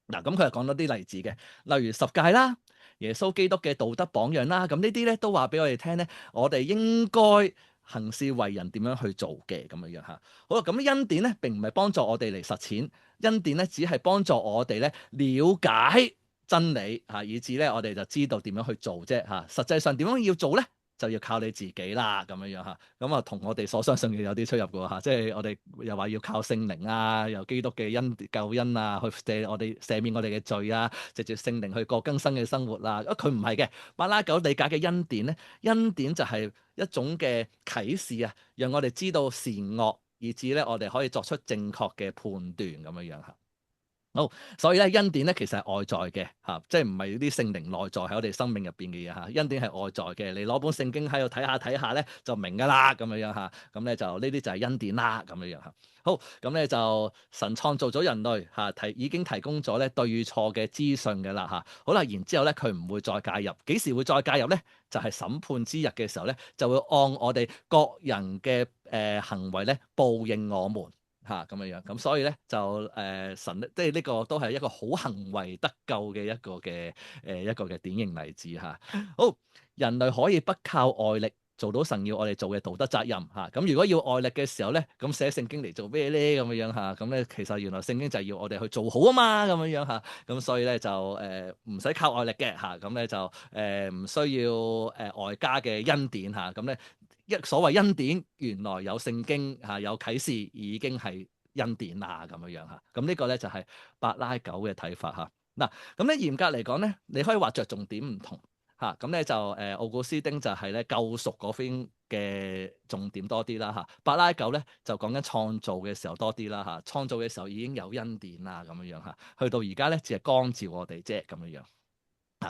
嗱，咁佢又講咗啲例子嘅，例如十誡啦、耶穌基督嘅道德榜樣啦，咁呢啲咧都話俾我哋聽咧，我哋應該行事為人點樣去做嘅咁樣樣嚇。好啦，咁恩典咧並唔係幫助我哋嚟實踐，恩典咧只係幫助我哋咧了解真理嚇，以至咧我哋就知道點樣去做啫嚇。實際上點樣要做咧，就要靠你自己啦咁樣樣嚇。咁同我哋所相信嘅有啲出入嘅喎嚇，即係我哋又話要靠聖靈啊，由基督嘅救恩啊，去赦免我哋嘅罪啊，藉住聖靈去過更新嘅生活啦。佢唔係嘅，巴拉九理解嘅恩典咧，恩典就係一種嘅啟示啊，讓我哋知道善惡，以至咧我哋可以作出正確嘅判斷咁樣樣嚇。好，所以咧恩典咧其實係外在嘅嚇，即係唔係啲聖靈內在喺我哋生命入邊嘅嘢嚇。恩典係外在嘅，你攞本聖經喺度睇下咧就明㗎啦咁樣樣嚇。咁咧就呢啲就係恩典啦咁樣樣嚇。好，咁咧就神創造咗人類嚇，已經提供咗咧對與錯嘅資訊㗎啦嚇。好啦，然之後咧佢唔會再介入，幾時會再介入咧？就係審判之日嘅時候咧，就會按我哋各人嘅行為咧報應我們。咁樣樣，咁所以咧就神咧，即係呢個都係一個好行為得救嘅一個嘅典型例子嚇。好，人類可以不靠外力做到神要我哋做嘅道德責任嚇。咁如果要外力嘅時候咧，咁寫聖經嚟做咩咧？咁樣樣嚇，咁咧其實原來聖經就係要我哋去做好啊嘛，咁樣樣嚇。咁所以咧就唔使靠外力嘅嚇，咁咧就唔需要外加嘅恩典嚇，咁咧。所謂恩典，原來有聖經嚇，有啟示已經係恩典啦咁樣樣嚇。咁呢個咧就係百拉九嘅睇法嚇。嗱，咁咧嚴格嚟講咧，你可以話着重點唔同嚇。咁咧就奧古斯丁就係咧救贖嗰邊嘅重點多啲啦嚇。百拉九咧就講緊創造嘅時候多啲啦嚇。創造嘅時候已經有恩典啦咁樣樣嚇。去到而家咧只係光照我哋啫咁樣樣。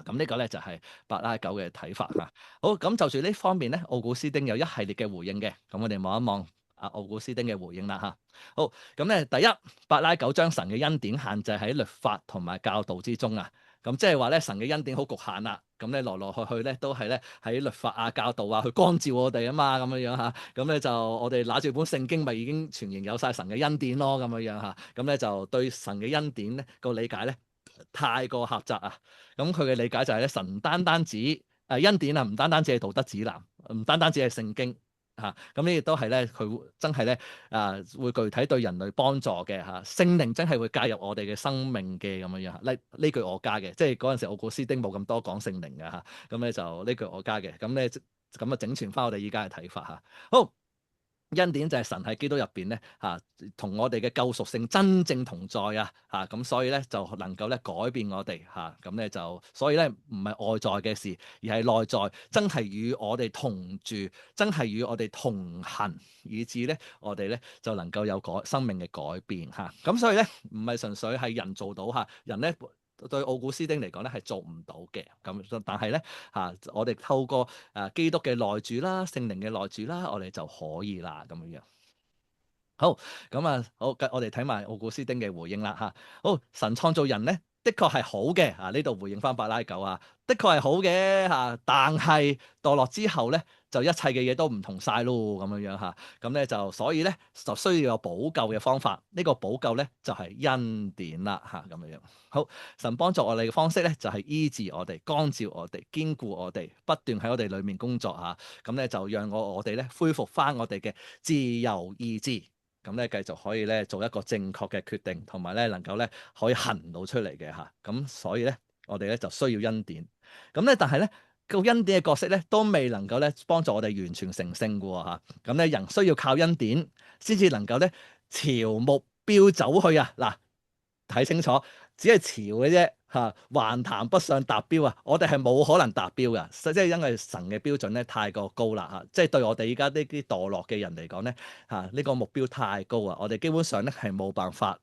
咁呢個咧就係百拉九嘅睇法嚇。好，咁就住呢方面咧，奧古斯丁有一系列嘅回應嘅。咁我哋望一望奧古斯丁嘅回應啦嚇。好，咁咧第一，百拉九將神嘅恩典限制喺律法同埋教導之中啊。咁即係話咧，神嘅恩典好局限啦。咁咧來來去去咧都係咧喺律法啊、教導啊去光照我哋啊嘛，咁樣樣嚇。咁咧就我哋拿住本聖經，咪已經全然有晒神嘅恩典咯，咁樣樣嚇。咁咧就對神嘅恩典咧個理解咧太過狹窄啊！咁佢嘅理解就係咧，神唔單止恩典啊，唔單止係道德指南，唔單止係聖經嚇，咁呢亦都係咧，佢真係咧會具體對人類幫助嘅嚇，聖靈真係會介入我哋嘅生命嘅咁樣樣。呢句我加嘅，即係嗰陣時奧古斯丁冇咁多講聖靈嘅嚇，咁咧就呢句我加嘅，咁咧咁啊整全翻我哋依家嘅睇法嚇。好。恩典就係神喺基督入邊咧同我哋嘅救贖性真正同在啊嚇，咁所以咧就能夠咧改變我哋嚇，咁咧就所以咧唔係外在嘅事，而係內在，真係與我哋同住，真係與我哋同行，以致咧我哋咧就能夠有生命嘅改變嚇，咁所以咧唔係純粹係人做到嚇，人咧。對奧古斯丁嚟講咧係做唔到嘅，咁但係咧我哋透過基督嘅內住啦、聖靈嘅內住啦，我哋就可以啦咁樣樣。好，咁好，我哋睇埋奧古斯丁嘅回應啦嚇。好，神創造人咧的確係好嘅啊！呢度回應翻伯拉九啊，的確係好嘅嚇，但係墮落之後咧，就一切嘅嘢都唔同晒咯咁樣樣嚇，咁咧就所以咧就需要有補救嘅方法，呢個補救咧就係恩典啦嚇咁樣樣。好，神幫助我哋嘅方式咧就係醫治我哋、光照我哋、堅固我哋，不斷喺我哋裡面工作嚇，咁咧就讓我哋咧恢復翻我哋嘅自由意志。咁咧繼續可以咧做一個正確嘅決定，同埋咧能夠咧可以行到出嚟嘅嚇。咁所以咧我哋咧就需要恩典。咁咧但係咧個恩典嘅角色咧都未能夠咧幫助我哋完全成聖嘅喎嚇。咁咧人需要靠恩典先至能夠咧朝目標走去啊！嗱，睇清楚，只係朝嘅啫嚇，還談不上達標啊！我哋係冇可能達標嘅，即係因為神嘅標準咧太過高啦嚇，即係對我哋依家呢啲墮落嘅人嚟講咧嚇，呢個目標太高啊！我哋基本上咧係冇辦法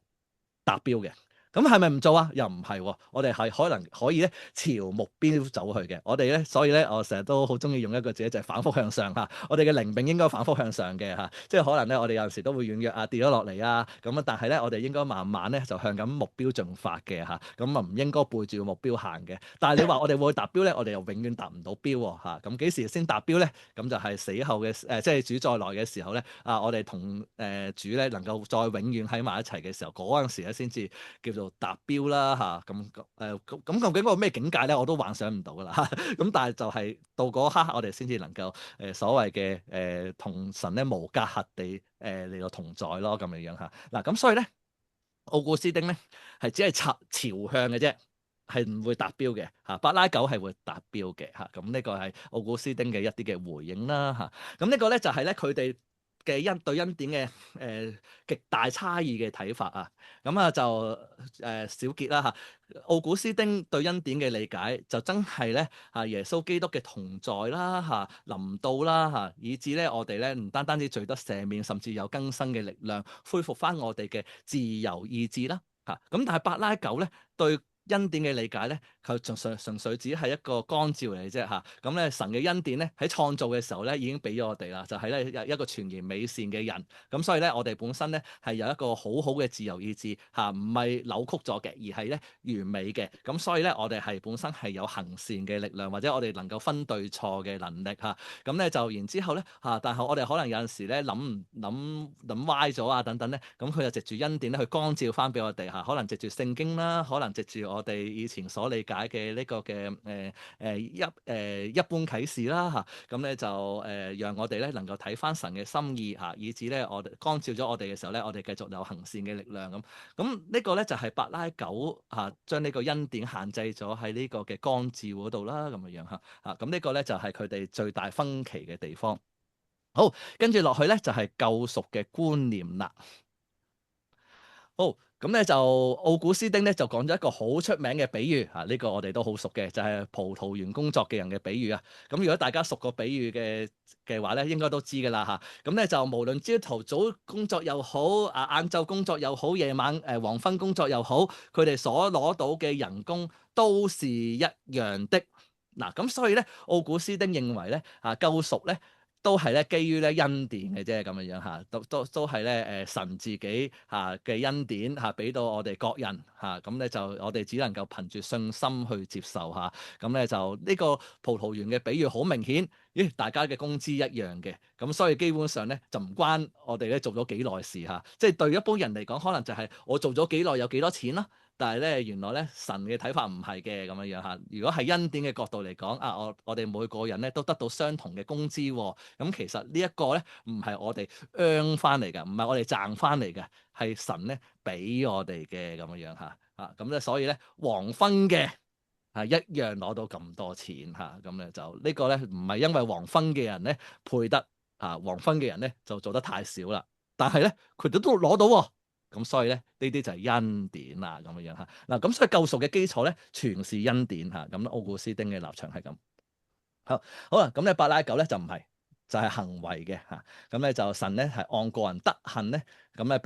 達標嘅。咁係咪唔做啊？又唔係喎，我哋係可能可以咧朝目標走去嘅。我哋咧，所以咧，我成日都好中意用一個字就係反覆向上嚇。我哋嘅靈命應該反覆向上嘅嚇，即係可能咧，我哋有陣時都會軟弱啊，跌咗落嚟啊，咁啊，但係咧，我哋應該慢慢咧就向緊目標進發嘅嚇，咁啊唔應該背住目標行嘅。但係你話我哋會達標咧，我哋又永遠達唔到標喎嚇。咁幾時先達標咧？咁就係死後嘅即係主再來嘅時候咧，我哋同主咧能夠再永遠喺埋一齊嘅時候，嗰陣時咧先至叫做達標啦嚇。咁究竟嗰個咩境界咧？我都幻想唔到噶啦。咁但係就係到嗰刻，我哋先至能夠所謂嘅同神咧無隔閡地嚟到同在咯，咁樣樣嚇。嗱咁所以咧，奧古斯丁咧係只係朝向嘅啫。係唔會達標嘅嚇，伯拉九係會達標嘅嚇，咁呢個係奧古斯丁嘅一啲嘅回應啦嚇，咁呢個咧就係咧佢哋嘅對恩典嘅極大差異嘅睇法啊，咁啊就小結啦嚇，奧古斯丁對恩典嘅理解就真係咧耶穌基督嘅同在啦嚇，臨到啦嚇，以至咧我哋咧唔單單止罪得赦免，甚至有更新嘅力量，恢復翻我哋嘅自由意志啦嚇，咁但係伯拉九咧對恩典嘅理解咧，佢純粹只係一個光照嚟嘅啫嚇。咁咧神嘅恩典咧喺創造嘅時候咧已經俾咗我哋啦，就係咧一個全然美善嘅人。咁所以咧我哋本身咧係有一個好好嘅自由意志嚇，唔係扭曲咗嘅，而係咧完美嘅。咁所以咧我哋係本身係有行善嘅力量，或者我哋能夠分對錯嘅能力嚇。咁咧就然之後咧但係我哋可能有陣時咧諗歪咗啊等等咧，咁佢就藉住恩典咧去光照翻俾我哋嚇，可能藉住聖經啦，可能藉住我哋以前所理解嘅呢個嘅一般啟示啦嚇，咁咧就讓我哋咧能夠睇翻神嘅心意嚇，以至咧我哋光照咗我哋嘅時候咧，我哋繼續有行善嘅力量咁。咁呢個咧就係伯拉九嚇將呢個恩典限制咗喺呢個嘅光照嗰度啦，咁樣樣嚇嚇。咁呢個咧就係佢哋最大分歧嘅地方。好，跟住落去咧就係救贖嘅觀念啦。好，咁咧就奧古斯丁咧就講咗一個好出名嘅比喻嚇，呢個我哋都好熟嘅，就係葡萄園工作嘅人嘅比喻啊。咁如果大家熟個比喻嘅話咧，應該都知㗎啦嚇。咁咧就無論朝頭早工作又好，晏晝工作又好，夜晚黃昏工作又好，佢哋所攞到嘅人工都是一樣的。嗱，咁所以咧，奧古斯丁認為咧救贖咧，都係咧基於咧恩典嘅啫，咁樣樣嚇，都係咧神自己嘅恩典嚇，俾到我哋各人嚇，咁咧就我哋只能夠憑住信心去接受嚇，咁咧就呢個葡萄園嘅比喻好明顯，咦大家嘅工資一樣嘅，咁所以基本上咧就唔關我哋咧做咗幾耐事嚇，即係對一般人嚟講，可能就係我做咗幾耐有幾多錢啦。但係咧，原來咧神嘅睇法唔係嘅咁樣樣嚇。如果係恩典嘅角度嚟講，我哋每個人咧都得到相同嘅工資喎。咁其實呢一個咧唔係我哋 earn 翻嚟嘅，唔係我哋賺翻嚟嘅，係神咧俾我哋嘅咁樣樣嚇。咁咧所以咧黃昏嘅一樣攞到咁多錢嚇。咁咧就呢個咧唔係因為黃昏嘅人咧配得黃昏嘅人咧就做得太少啦。但係咧佢哋都攞到喎。咁所以咧，呢啲就係恩典啦，咁樣樣嚇。嗱，咁所以救贖嘅基礎咧，全是恩典嚇。咁奧古斯丁嘅立場係咁。好啦，咁咧伯拉九咧就唔係，就係行為嘅嚇。咁咧就神咧係按個人德行咧，咁咧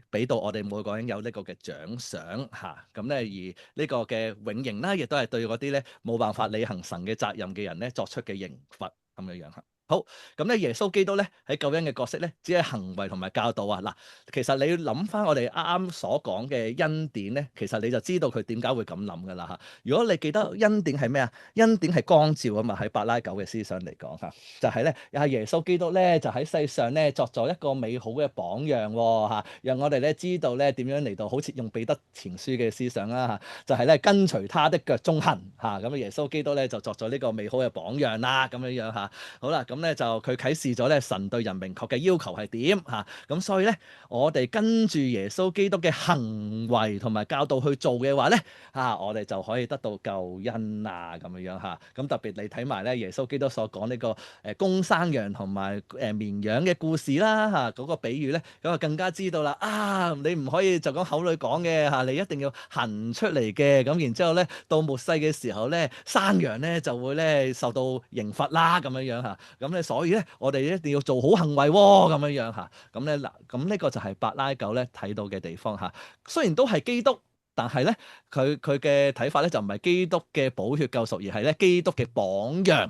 俾到我哋每個人有呢個嘅獎賞嚇。咁咧而呢個嘅永刑啦，亦都係對嗰啲咧冇辦法履行神嘅責任嘅人咧作出嘅刑罰咁樣樣嚇。好，咁咧耶穌基督咧喺救恩嘅角色咧，只係行為同埋教導啊！嗱，其實你要諗翻我哋啱啱所講嘅恩典咧，其實你就知道佢點解會咁諗噶啦嚇。如果你記得恩典係咩啊？恩典係光照啊嘛，喺柏拉糾嘅思想嚟講嚇，就係咧阿耶穌基督咧就喺世上咧作咗一個美好嘅榜樣喎嚇，讓我哋咧知道咧點樣嚟到好似用彼得前書嘅思想啦嚇，就係咧跟隨他的腳蹤行嚇，咁耶穌基督咧就作咗呢個美好嘅榜樣啦咁樣樣嚇。好啦，咁咧就佢啟示咗咧神對人明確嘅要求係點嚇，咁所以咧我哋跟住耶穌基督嘅行為同埋教導去做嘅話咧我哋就可以得到救恩啊咁樣樣嚇。咁特別你睇埋咧耶穌基督所講呢個公山羊同埋綿羊嘅故事啦嚇，嗰個比喻咧咁就更加知道啦你唔可以就咁口裏講嘅嚇，你一定要行出嚟嘅。咁然之後咧到末世嘅時候咧，山羊咧就會咧受到刑罰啦咁樣樣嚇。咁咧所以咧我哋一定要做好行為喎咁樣樣嚇。咁咧嗱，咁呢個就係柏拉糾咧睇到嘅地方嚇。雖然都係基督，但係咧佢嘅睇法咧就唔係基督嘅寶血救贖，而係咧基督嘅榜樣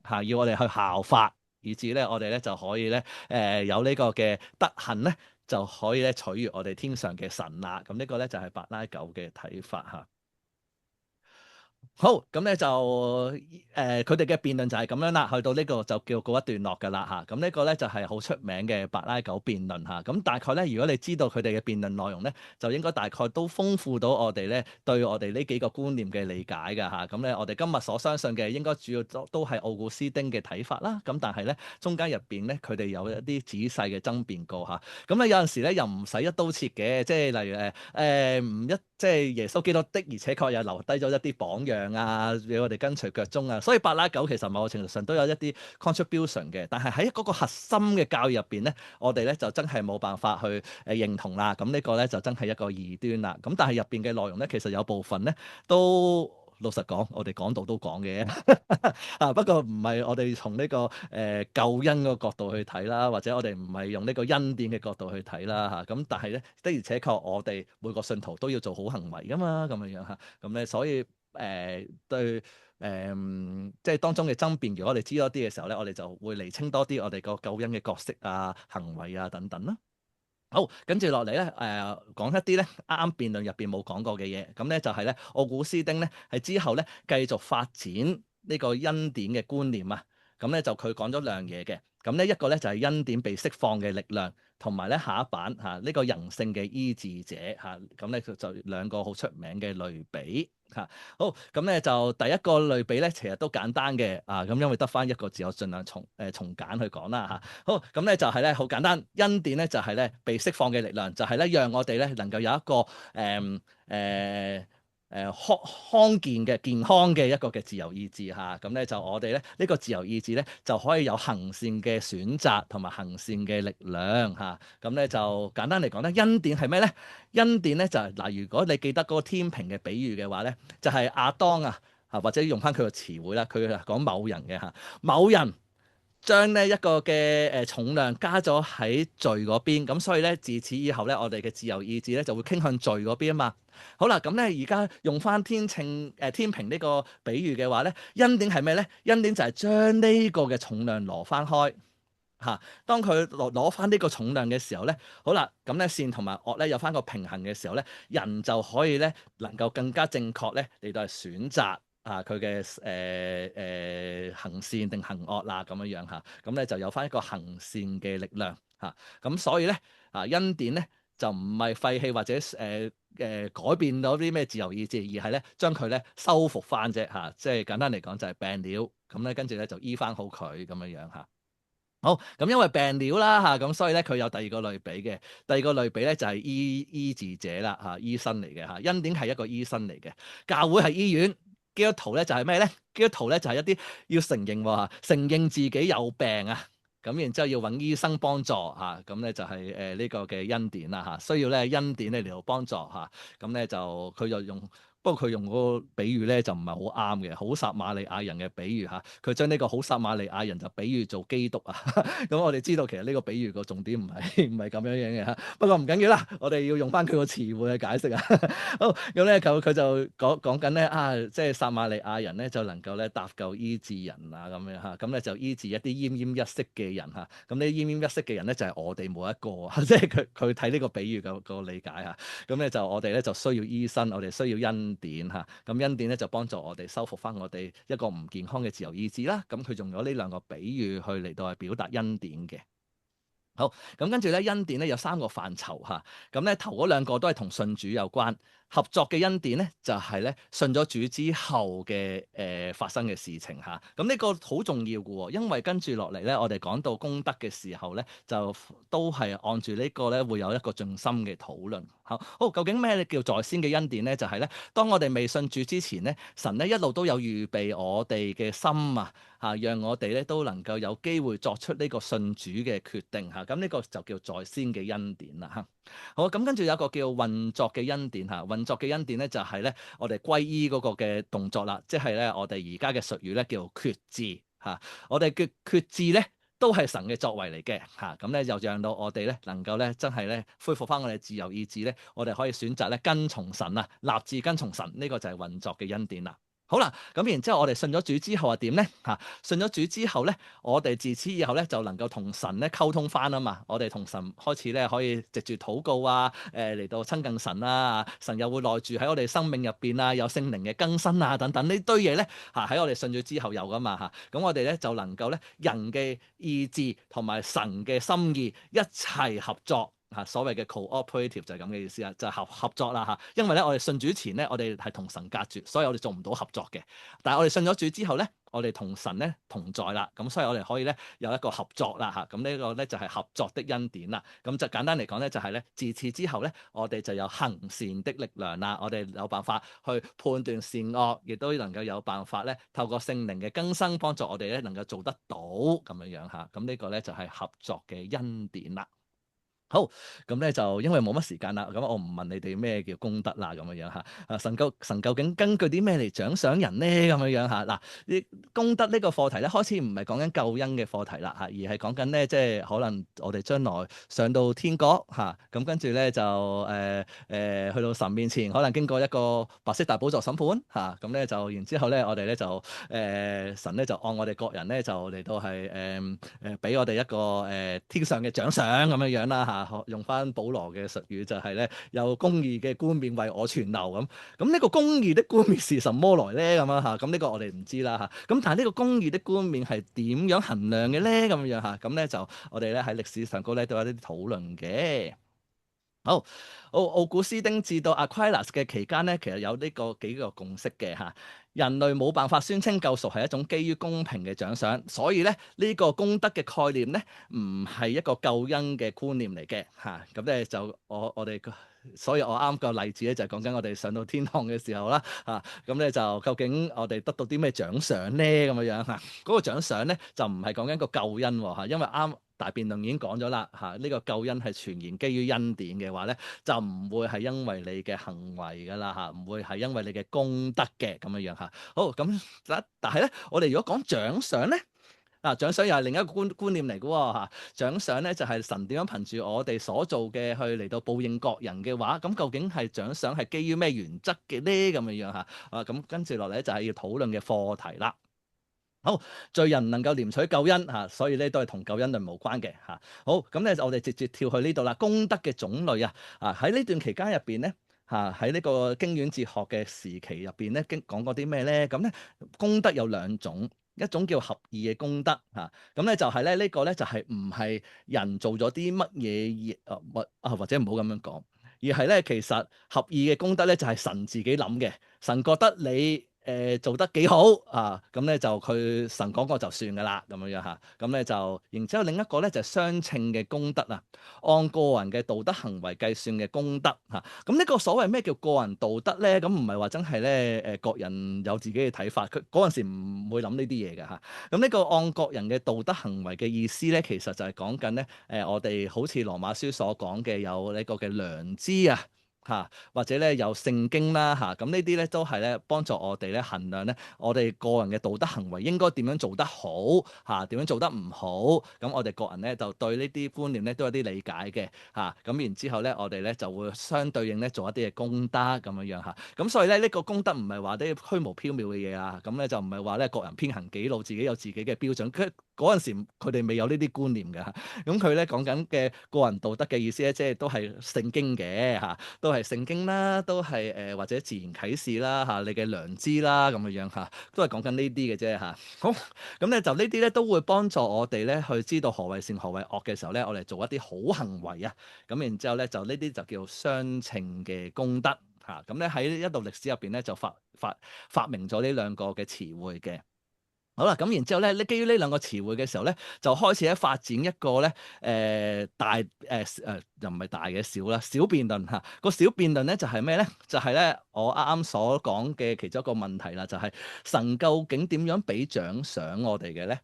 嚇，要我哋去效法，以至咧我哋咧就可以咧有呢個嘅德行咧，就可以咧取悅我哋天上嘅神啦。咁呢個咧就係柏拉糾嘅睇法嚇。好，咁咧就佢哋嘅辯論就係咁樣啦，去到呢個就叫告一段落㗎啦嚇。咁呢個咧就係好出名嘅柏拉糾辯論嚇。咁大概咧，如果你知道佢哋嘅辯論內容咧，就應該大概都豐富到我哋咧對我哋呢幾個觀念嘅理解㗎嚇。咁咧我哋今日所相信嘅應該主要都係奧古斯丁嘅睇法啦。咁但係咧中間入邊咧佢哋有一啲仔細嘅爭辯過嚇。咁咧有陣時咧又唔使一刀切嘅，即係例如唔一即係耶穌基督的，而且確又留低咗一啲榜樣俾我哋跟隨腳蹤啊。所以柏拉糾其實某個程度上都有一啲 contribution 嘅，但係喺嗰個核心嘅教義入邊咧，我哋咧就真係冇辦法去認同啦。咁呢個咧就真係一個異端啦。咁但係入邊嘅內容咧，其實有部分咧都老實講，我哋講道都講嘅不過唔係我哋從呢個救恩個角度去睇啦，或者我哋唔係用呢個恩典嘅角度去睇啦嚇。咁但係咧的而且確，我哋每個信徒都要做好行為噶嘛，咁樣樣嚇。咁咧所以對即係當中嘅爭辯，如果我哋知多啲嘅時候咧，我哋就會釐清多啲我哋個救恩嘅角色啊、行為啊等等啦。好，跟住落嚟咧，講一啲咧啱啱辯論入邊冇講過嘅嘢，咁咧就係咧奧古斯丁咧係之後咧繼續發展呢個恩典嘅觀念啊，咁咧就佢講咗兩嘢嘅，咁咧一個咧就係恩典被釋放嘅力量，同埋咧下一版呢個人性嘅醫治者嚇，咁咧就兩個好出名嘅類比嚇。好，咁咧就第一個類比咧其實都簡單嘅咁因為得翻一個字，我盡量從簡去講啦嚇。好，咁咧就係咧好簡單，恩典咧就係咧被釋放嘅力量，就係咧讓我哋咧能夠有一個康健嘅健康嘅一個嘅自由意志嚇。咁咧就我哋咧呢個自由意志咧就可以有行善嘅選擇同埋行善嘅力量嚇。咁咧就簡單嚟講咧，恩典係咩咧？恩典咧就係嗱，如果你記得嗰個天平嘅比喻嘅話咧，就係亞當或者用翻佢個詞彙啦，佢講某人嘅嚇，某人將呢一個嘅重量加咗喺罪嗰邊，咁所以咧自此以後咧，我哋嘅自由意志咧就會傾向罪嗰邊啊嘛。好啦，咁咧而家用翻天平呢個比喻嘅話咧，恩典係咩咧？恩典就係將呢個嘅重量攞翻開嚇。當佢攞翻呢個重量嘅時候咧，好啦，咁咧善同埋惡咧有翻個平衡嘅時候咧，人就可以咧能夠更加正確咧嚟到係選擇佢嘅行善定行惡啦咁樣樣嚇。咁咧就有翻一個行善嘅力量嚇。咁所以咧恩典咧就唔係廢棄或者改變到啲咩自由意志，而係咧將佢咧修復翻啫嚇。即係簡單嚟講就係病了，咁咧跟住咧就醫翻好佢咁樣樣嚇。好，咁因為病了啦嚇，咁所以咧佢有第二個類比嘅，第二個類比咧就係醫治者啦嚇，醫生嚟嘅嚇。恩典係一個醫生嚟嘅，教會係醫院，基督徒咧就係咩咧？基督徒咧就係一啲要承認自己有病啊，咁然之後要揾醫生幫助嚇，咁咧就係呢個嘅恩典啦嚇，需要咧恩典咧嚟到幫助嚇，咁咧就佢就用不過佢用嗰個比喻咧就唔係好啱嘅，好撒瑪利亞人嘅比喻嚇，佢將呢個好撒瑪利亞人就比喻做基督啊。咁我哋知道其實呢個比喻個重點唔係咁樣嘅嚇，不過唔緊要啦，我哋要用翻佢個詞彙去解釋啊。好，咁咧佢就講緊咧即係撒瑪利亞人咧就能夠咧搭救醫治人啊咁樣嚇，咁咧就醫治一啲奄奄一息嘅人嚇，咁呢奄奄一息嘅人咧就係我哋每一個，即係佢睇呢個比喻個理解嚇，咁咧就我哋咧就需要醫生，我哋需要恩典嚇，咁恩典咧就幫助我哋修復翻我哋一個唔健康嘅自由意志啦，咁佢用咗呢兩個比喻去嚟到係表達恩典嘅。好，咁跟住咧恩典咧有三個範疇嚇，咁咧頭嗰兩個都係同信主有關，合作嘅恩典咧就係咧信咗主之後嘅發生嘅事情嚇，咁呢個好重要嘅喎，因為跟住落嚟咧我哋講到功德嘅時候咧，就都係按住呢個咧會有一個盡心嘅討論。好，究竟咩叫在先嘅恩典咧？就係咧當我哋未信主之前咧，神咧一路都有預備我哋嘅心啊。嚇，讓我哋咧都能夠有機會作出呢個信主嘅決定嚇，咁呢個就叫在先嘅恩典啦嚇。好，咁跟住有一個叫運作嘅恩典嚇，運作嘅恩典咧就係咧我哋歸依嗰個嘅動作啦，即係咧我哋而家嘅術語咧叫決志嚇，我哋嘅決志咧都係神嘅作為嚟嘅嚇，咁咧就讓到我哋咧能夠咧真係咧恢復翻我哋自由意志咧，我哋可以選擇咧跟從神啊，立志跟從神，呢個就係運作嘅恩典啦。好啦，咁然之後我哋信咗主之後係點咧？嚇，信咗主之後咧，我哋自此以後咧就能夠同神咧溝通翻啊嘛。我哋同神開始咧可以藉住禱告啊，嚟到親近神啊，神又會內住喺我哋生命入邊啊，有聖靈嘅更新啊等等呢堆嘢咧嚇喺我哋信主之後有噶嘛嚇。咁我哋咧就能夠咧人嘅意志同埋神嘅心意一齊合作。嚇，所謂嘅 cooperative 就係咁嘅意思啊，就係合作啦嚇。因為咧，我哋信主前咧，我哋係同神隔絕，所以我哋做唔到合作嘅。但係我哋信咗主之後咧，我哋同神咧同在啦，咁所以我哋可以咧有一個合作啦嚇。咁呢個咧就係合作的恩典啦。咁就簡單嚟講咧，就係咧自此之後咧，我哋就有行善的力量啦。我哋有辦法去判斷善惡，亦都能夠有辦法咧透過聖靈嘅更新，幫助我哋咧能夠做得到咁樣樣嚇。咁呢個咧就係合作嘅恩典啦。好，咁咧就因為冇乜時間啦，咁我唔問你哋咩叫功德啦，咁樣樣嚇。神究竟根據啲咩嚟獎賞人咧？咁樣樣嚇。嗱，呢功德呢個課題咧，開始唔係講緊救恩嘅課題啦嚇，而係講緊咧，即係可能我哋將來上到天國嚇，咁跟住咧就去到神面前，可能經過一個白色大寶座審判嚇，咁咧就然之後咧，我哋咧就神咧就按我哋各人咧就嚟到係俾我哋一個天上嘅獎賞咁樣樣啦嚇。用翻保羅嘅術語就係咧，有公義嘅冠冕為我存留咁。咁呢個公義的冠冕是什麼來咧？咁啊嚇，咁呢個我哋唔知啦嚇。咁但係呢個公義的冠冕係點樣衡量嘅咧？咁樣嚇，咁咧就我哋咧喺歷史上高咧都有啲討論嘅。好，奧古斯丁至到 Aquinas 嘅期間咧，其實有呢個幾個共識嘅嚇。人類冇辦法宣稱救贖係一種基於公平嘅獎賞，所以咧呢個功德嘅概念咧唔係一個救恩嘅觀念嚟嘅嚇。咁咧就我哋，所以我啱個例子咧就係講緊我哋上到天堂嘅時候啦嚇。咁咧就究竟我哋得到啲咩獎賞咧咁樣樣嚇？嗰個獎賞咧就唔係講緊個救恩喎嚇，因為啱大辯論已經講咗啦嚇，呢個救恩係全然基於恩典嘅話咧，就唔會係因為你嘅行為噶啦嚇，唔會係因為你嘅功德嘅咁樣樣嚇。好，咁但係咧，我哋如果講獎賞咧，獎賞又係另一個觀念嚟嘅喎嚇。獎賞咧就係神點樣憑住我哋所做嘅去嚟到報應各人嘅話，咁究竟係獎賞係基於咩原則嘅咧？咁樣樣嚇。咁跟住落嚟就係要討論嘅課題啦。好，罪人唔能夠憐取救恩嚇，所以咧都係同救恩論無關嘅嚇。好，咁咧我哋直接跳去呢度啦。功德嘅種類喺呢段期間入邊咧喺呢個經院哲學嘅時期入邊咧，講過啲咩咧？咁咧功德有兩種，一種叫合意嘅功德嚇，咁咧就係咧呢個咧就係唔係人做咗啲乜嘢或者唔好咁樣講，而係咧其實合意嘅功德咧就係神自己諗嘅，神覺得你做得幾好咁咧就佢神講過就算噶啦咁樣樣嚇，咁咧就然之後另一個咧就係相稱嘅功德按個人嘅道德行為計算嘅功德嚇。咁呢個所謂咩叫個人道德咧？咁唔係話真係咧各人有自己嘅睇法，佢嗰陣時唔會諗呢啲嘢嘅嚇。咁呢個按各人嘅道德行為嘅意思咧，其實就係講緊咧我哋好似羅馬書所講嘅有呢個嘅良知或者咧有聖經啦咁呢啲咧都係咧幫助我哋咧衡量咧我哋個人嘅道德行為應該點樣做得好點樣做得唔好，咁我哋個人咧就對呢啲觀念咧都有啲理解嘅咁然之後咧我哋咧就會相對應咧做一啲嘅功德咁樣咁所以咧呢個功德唔係話啲虛無縹緲嘅嘢啊，咁咧就唔係話咧各人偏行己路，自己有自己嘅標準。嗰陣時佢哋未有呢啲觀念嘅咁佢咧講緊嘅個人道德嘅意思咧，即係都係聖經嘅都係聖經啦，都係或者自然啟示啦你嘅良知啦咁樣都係講緊呢啲嘅啫好，咁咧就呢啲咧都會幫助我哋咧去知道何謂善何謂惡嘅時候咧，我哋做一啲好行為咁然之後咧就呢啲就叫相稱嘅功德咁咧喺一度歷史入邊咧就發明咗呢兩個嘅詞彙嘅。好啦，咁然之後咧，基於呢兩個詞彙嘅時候咧，就開始咧發展一個咧又唔係大嘅小啦，小辯論個小辯論咧就係咩咧？就係咧我啱啱所講嘅其中一個問題啦，就係神究竟點樣俾獎賞我哋嘅咧？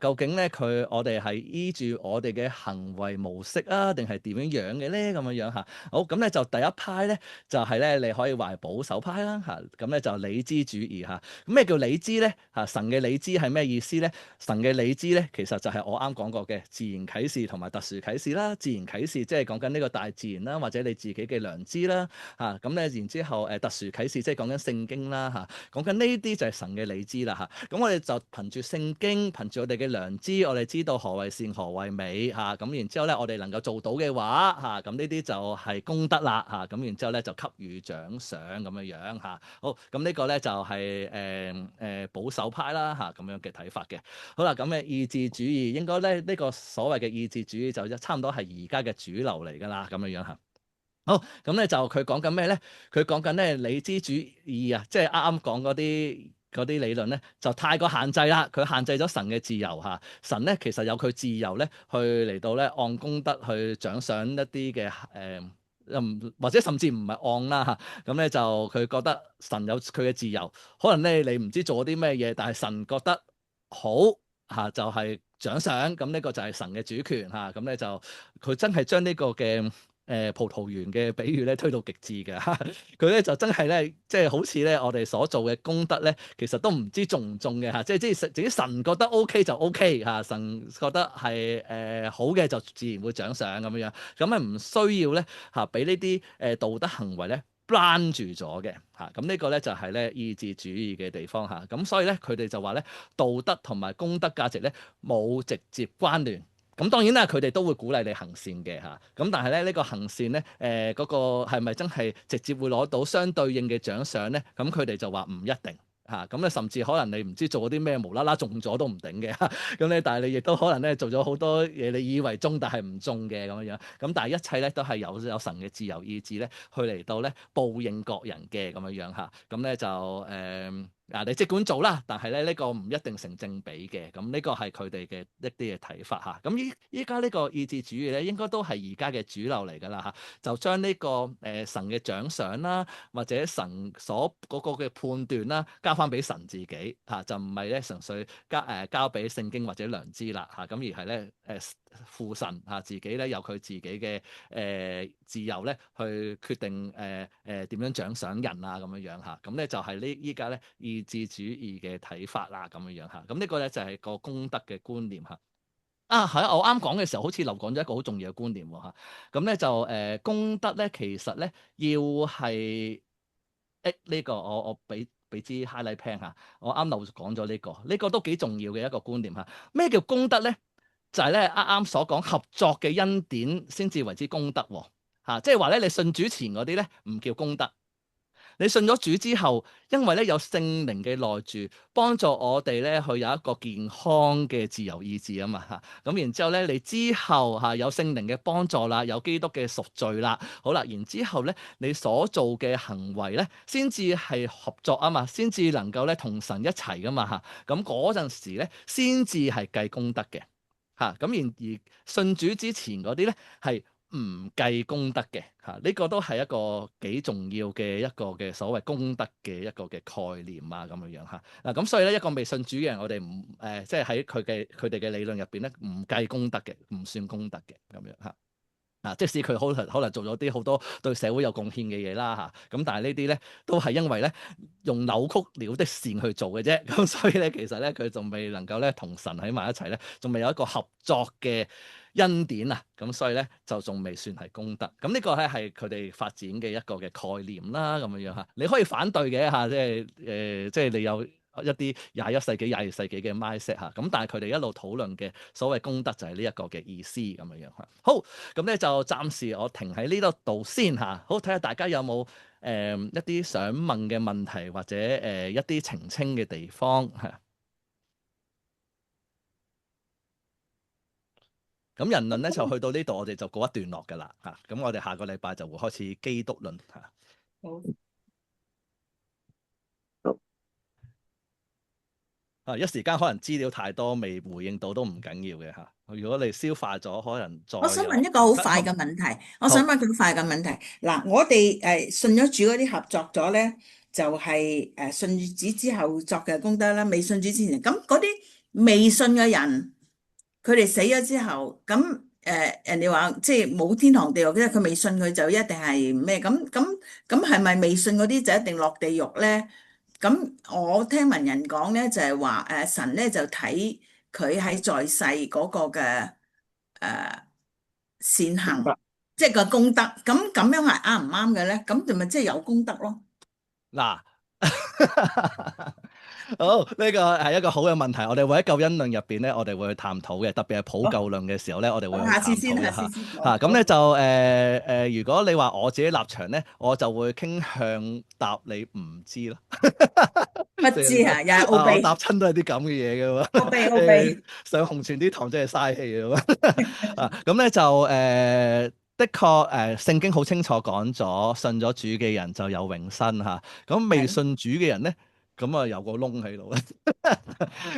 究竟咧我哋係依住我哋嘅行為模式定係點樣樣嘅咧？咁樣好，咁咧就第一派咧就係咧你可以話係保守派啦咁咧就理知主義咁咩叫理知咧神嘅理知係咩意思咧？神嘅理知咧其實就係我啱講過嘅自然啟示同埋特殊啟示啦。自然啟示即係講緊呢個大自然啦，或者你自己嘅良知啦咁咧然之後特殊啟示即係講緊聖經啦講緊呢啲就係神嘅理知啦咁我哋就憑住聖經，憑住我哋嘅良知，我哋知道何謂善何謂美咁然之後咧我哋能夠做到嘅話咁呢啲就係功德啦咁然之後咧就給予獎賞咁樣好，咁呢個咧就係保守派啦咁樣嘅睇法嘅。好啦，咁嘅意志主義應該咧呢個所謂嘅意志主義就差唔多係而家嘅主流嚟㗎啦咁樣好，咁咧就佢講緊咩咧？佢講緊咧理知主義即係啱啱講嗰啲理論咧，就太過限制啦。佢限制咗神嘅自由神咧其實有佢自由咧，去嚟到咧按功德去獎賞一啲嘅或者甚至唔係按啦咁咧就佢覺得神有佢嘅自由，可能咧你唔知做啲咩嘢，但係神覺得好就係獎賞，咁呢個就係神嘅主權咁咧就佢真係將呢個嘅葡萄園嘅比喻咧推到極致嘅佢咧就真係咧即係好似咧我哋所做嘅功德咧，其實都唔知中唔中嘅即係自己神覺得 OK 就 OK 神覺得係好嘅就自然會獎賞咁樣，咁啊唔需要咧俾呢啲道德行為咧攔住咗嘅咁呢個咧就係咧意志主義嘅地方咁所以咧佢哋就話咧道德同埋功德價值咧冇直接關聯。咁當然啦，佢哋都會鼓勵你行善嘅咁但係咧呢個行善咧嗰個係咪真係直接會攞到相對應嘅獎賞咧？咁佢哋就話唔一定咁咧，甚至可能你唔知做啲咩無啦啦中咗都唔定嘅咁咧，但係你亦都可能咧做咗好多嘢，你以為中但係唔中嘅咁樣，咁但係一切咧都係有神嘅自由意志咧，去嚟到咧報應各人嘅咁樣咁咧就你即管做啦，但係咧呢個唔一定成正比嘅，咁呢個係佢哋嘅一啲嘅睇法咁依家呢個意志主義咧，應該都係而家嘅主流嚟㗎啦就將呢個神嘅獎賞啦，或者神所嗰個嘅判斷啦，交翻俾神自己就唔係咧純粹交俾聖經或者良知啦咁而係咧父神自己咧有佢自己嘅自由咧去決定點樣獎賞人咁樣咁咧就係依家咧意志主義嘅睇法啦咁樣咁呢個咧就係個功德嘅觀念係我啱講嘅時候好似漏講咗一個好重要嘅觀念咁咧就功德咧其實咧要係呢個我俾支 highlight pen 我啱漏講咗呢個都幾重要嘅一個觀念咩叫功德咧？就係咧啱啱所講合作嘅恩典先至為之功德即係話咧你信主前嗰啲咧唔叫功德，你信咗主之後，因為咧有聖靈嘅內住，幫助我哋咧去有一個健康嘅自由意志啊嘛咁然之後咧你之後有聖靈嘅幫助啦，有基督嘅贖罪啦，好啦，然之後咧你所做嘅行為咧先至係合作啊嘛，先至能夠咧同神一齊噶嘛咁嗰陣時咧先至係計功德嘅。咁而信主之前嗰啲咧係唔計功德嘅呢個都係一個幾重要嘅一個嘅所謂功德嘅一個嘅概念咁樣咁所以咧一個未信主嘅人，我哋唔即係喺佢哋嘅理論入邊咧唔計功德嘅，唔算功德嘅咁樣即使佢可能做咗啲好多對社會有貢獻嘅嘢啦咁但係呢啲咧都係因為咧用扭曲了的善去做嘅啫，咁所以咧其實咧佢仲未能夠咧同神喺埋一齊咧，仲未有一個合作嘅恩典啊，咁所以咧就仲未算係功德。咁呢個咧係佢哋發展嘅一個嘅概念啦，咁樣樣你可以反對嘅即係即係你有一啲21世紀嘅 mindset 咁但係佢哋一路討論嘅所謂功德就係呢一個嘅意思咁樣樣好，咁咧就暫時我停喺呢度先好，睇下大家有冇一啲想問嘅問題或者一啲澄清嘅地方咁人論咧就去到呢度，我哋就告一段落㗎啦咁我哋下個禮拜就會開始基督論好。一時間可能資料太多，未回應到都唔緊要嘅如果你消化咗，可能再我想問一個好快嘅問題，我想問佢快嘅問題。嗱，我哋信咗主嗰啲合作咗咧，就係信主之後作嘅功德啦。未信主之前，咁嗰啲未信嘅人，佢哋死咗之後，咁人哋話即係冇天堂地獄，即係佢未信佢就一定係咩？咁係咪未信嗰啲就一定落地獄咧？咁我聽聞人講咧，就係話神咧就睇佢喺在世嗰個嘅善行，即係個功德。咁樣係啱唔啱嘅咧？咁就咪即係有功德咯？嗱，好，呢個係一個好嘅問題。我哋會喺救恩論入邊咧，我哋會去探討嘅，特別係普救論嘅時候咧，我哋會去下探次先，下討一下次先講。咁咧就如果你話我自己立場咧，我就會傾向答你唔知咯。不知啊，又係奧我秘，答親都係啲咁嘅嘢嘅喎。奧秘，奧秘。上紅泉啲堂真係嘥氣嘅喎。咁咧就的確聖經好清楚講咗，信咗主嘅人就有永生咁未信主嘅人咧，咁啊有個窿喺度。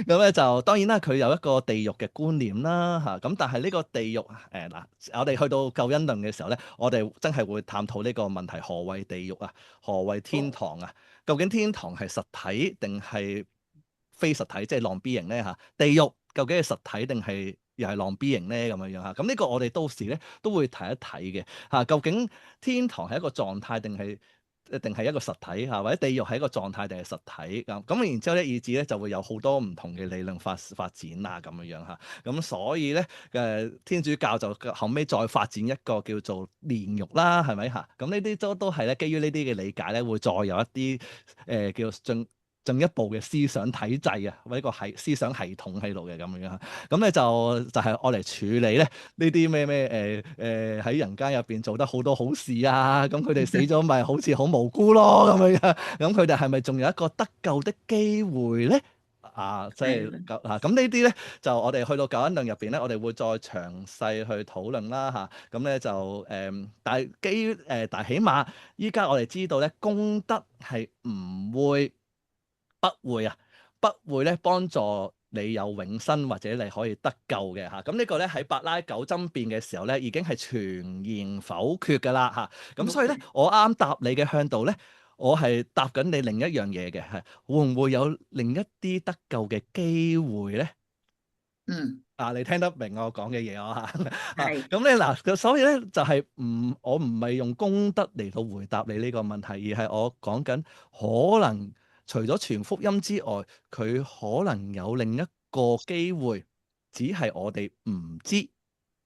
咁咧就當然啦，佢有一個地獄嘅觀念啦咁但係呢個地獄嗱，我哋去到救恩論嘅時候咧，我哋真係會探討呢個問題：何謂地獄啊？何謂天堂啊？究竟天堂係實體定係非實體，即係 non-being 咧地獄究竟係實體定係又係 non-being咧咁樣咁呢個我哋到時咧都會睇一睇嘅究竟天堂係一個狀態定係一個實體或者地獄係一個狀態定係實體咁然之後咧，以至咧就會有好多唔同嘅理論發展咁樣咁所以咧天主教就後尾再發展一個叫做煉獄啦，係咪咁呢啲都係咧基於呢啲嘅理解咧，會再有一啲叫進一步嘅思想體制或者一個思想系統喺度嘅咁樣咁咧就係我嚟處理咧呢啲咩喺人間入邊做得好多好事咁佢哋死咗咪好似好無辜咯咁樣咁佢哋係咪仲有一個得救的機會咧？即係咁呢啲咧就我哋去到救恩論入邊咧，我哋會再詳細去討論啦咁咧就但係基於但係起碼依家我哋知道咧，功德係不會咧幫助你有永生或者你可以得救嘅咁呢個咧喺伯拉糾爭辯嘅時候咧已經係全然否決㗎啦咁所以咧我啱答你嘅向度咧，我係答緊你另一樣嘢嘅會唔會有另一啲得救嘅機會咧？你聽得明我講嘅嘢係咁咧嗱，所以咧就係我唔係用功德嚟到回答你呢個問題，而係我講緊可能除咗傳福音之外，佢可能有另一個機會，只係我哋唔知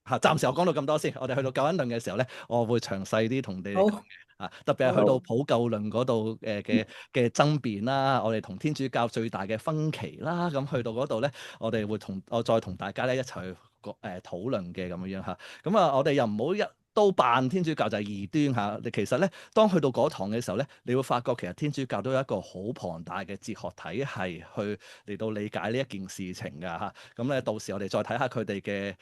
暫時我講到咁多先，我哋去到救恩論嘅時候咧，我會詳細啲同你哋講嘅特別係去到普救論嗰度嘅爭辯啦，我哋同天主教最大嘅分歧啦，咁去到嗰度咧，我哋會再同大家咧一齊去討論嘅咁樣咁我哋又唔好一刀扮天主教就係異端其實咧，當去到嗰堂嘅時候咧，你會發覺其實天主教都有一個好龐大嘅哲學體系去嚟到理解呢一件事情㗎咁咧到時我哋再睇下佢哋嘅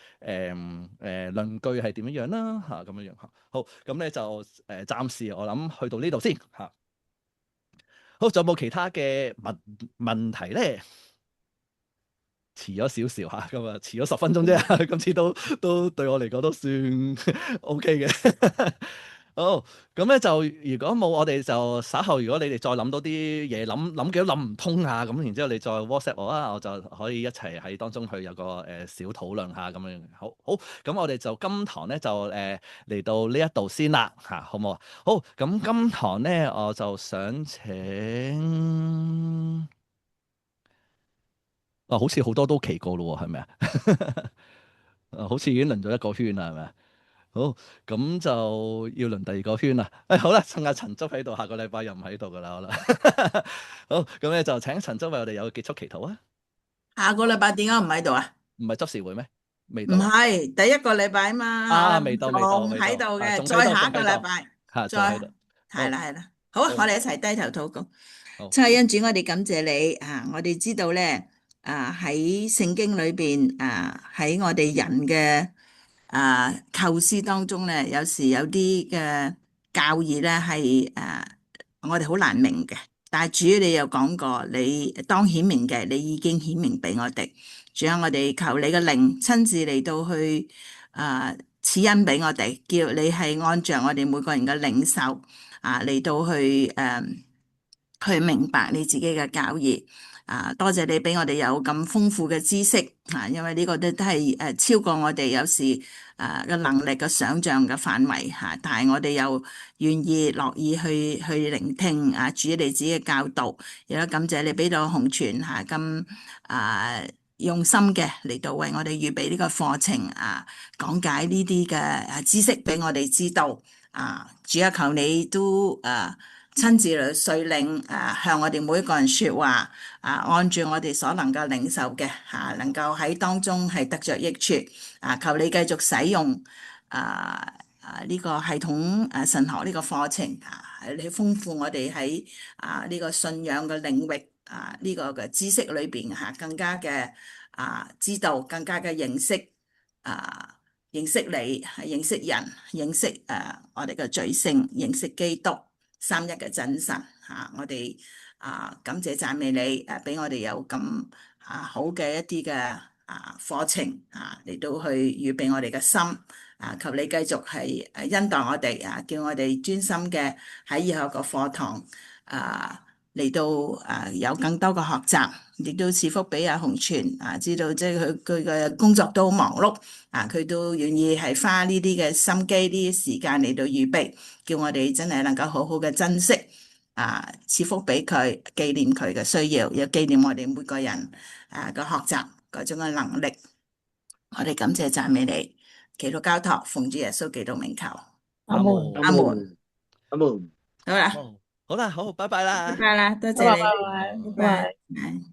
論據係點樣啦咁樣好，咁咧就暫時我諗去到呢度先好，仲有冇其他嘅問題咧？遲咗少少咁遲咗10分鐘啫今次都對我嚟講都算 OK 嘅。好，咁咧就如果冇我哋就稍後，如果你哋再諗到啲嘢諗幾都諗唔通啊，咁然之後你再 WhatsApp 我啊，我就可以一齊喺當中去有個小討論下咁樣。好，好，咁我哋就今堂咧就嚟到呢一度先啦嚇，好唔好啊？好，咁今堂咧我就想請好似好多都期過咯喎，係咪啊？好似已經輪咗一個圈啦，係咪啊？好，咁就要輪第二個圈啦。好啦，趁阿陳祝喺度，下個禮拜又唔喺度噶啦，好啦。好，咁咧就請陳祝為我哋有個結束祈禱啊。下個禮拜點解唔喺度啊？唔係執事會咩？未唔到啊？係第一個禮拜啊嘛，下禮未到，拜仲喺度嘅，再下一個禮拜再仲喺度。係啦係啦。好啊，好我哋一齊低頭禱告。好，親愛恩主，我哋感謝你啊！我哋知道咧啊，喺聖經裏邊啊，喺我哋人嘅構思當中咧，有時有啲嘅教義咧係我哋好難明嘅。但係主你又講過，你當顯明嘅，你已經顯明俾我哋。主啊，我哋求你嘅靈親自嚟到去賜恩俾我哋，叫你係按照我哋每個人嘅領受嚟到去明白你自己嘅教義。多謝你俾我哋有咁豐富嘅知識因為呢個都係超過我哋有時嘅能力嘅想象嘅範圍但係我哋又願意樂意去聆聽主你自己嘅教導，亦都感謝你俾到洪傳咁用心嘅嚟到為我哋預備呢個課程講解呢啲嘅知識俾我哋知道主啊，求你都親自嚟率領向我哋每一個人說話按住我哋所能夠領受嘅能夠喺當中係得着益處求你繼續使用呢個系統神學呢個課程你豐富我哋喺呢個信仰嘅領域呢個嘅知識裏邊更加嘅知道，更加嘅認識認識你，認識人，認識我哋嘅罪性，認識基督三一嘅真神我哋感謝讚美你俾我哋有咁好嘅一啲嘅課程嚟到去預備我哋嘅心求你繼續係恩待我哋叫我哋專心嘅喺以後個課堂嚟到有更多嘅學習，亦都賜福俾阿洪全知道即係佢嘅工作都好忙碌佢都願意係花呢啲嘅心機呢啲時間嚟到預備，叫我哋真係能夠好好嘅珍惜賜福俾佢，紀念佢嘅需要，又紀念我哋每個人嘅學習嗰種嘅能力。我哋感謝讚美你，祈禱交託，奉主耶穌基督名求，阿門。阿門，阿門。好啦，好啦，好，拜拜啦。拜拜啦，多謝拜拜你，拜拜拜拜。拜。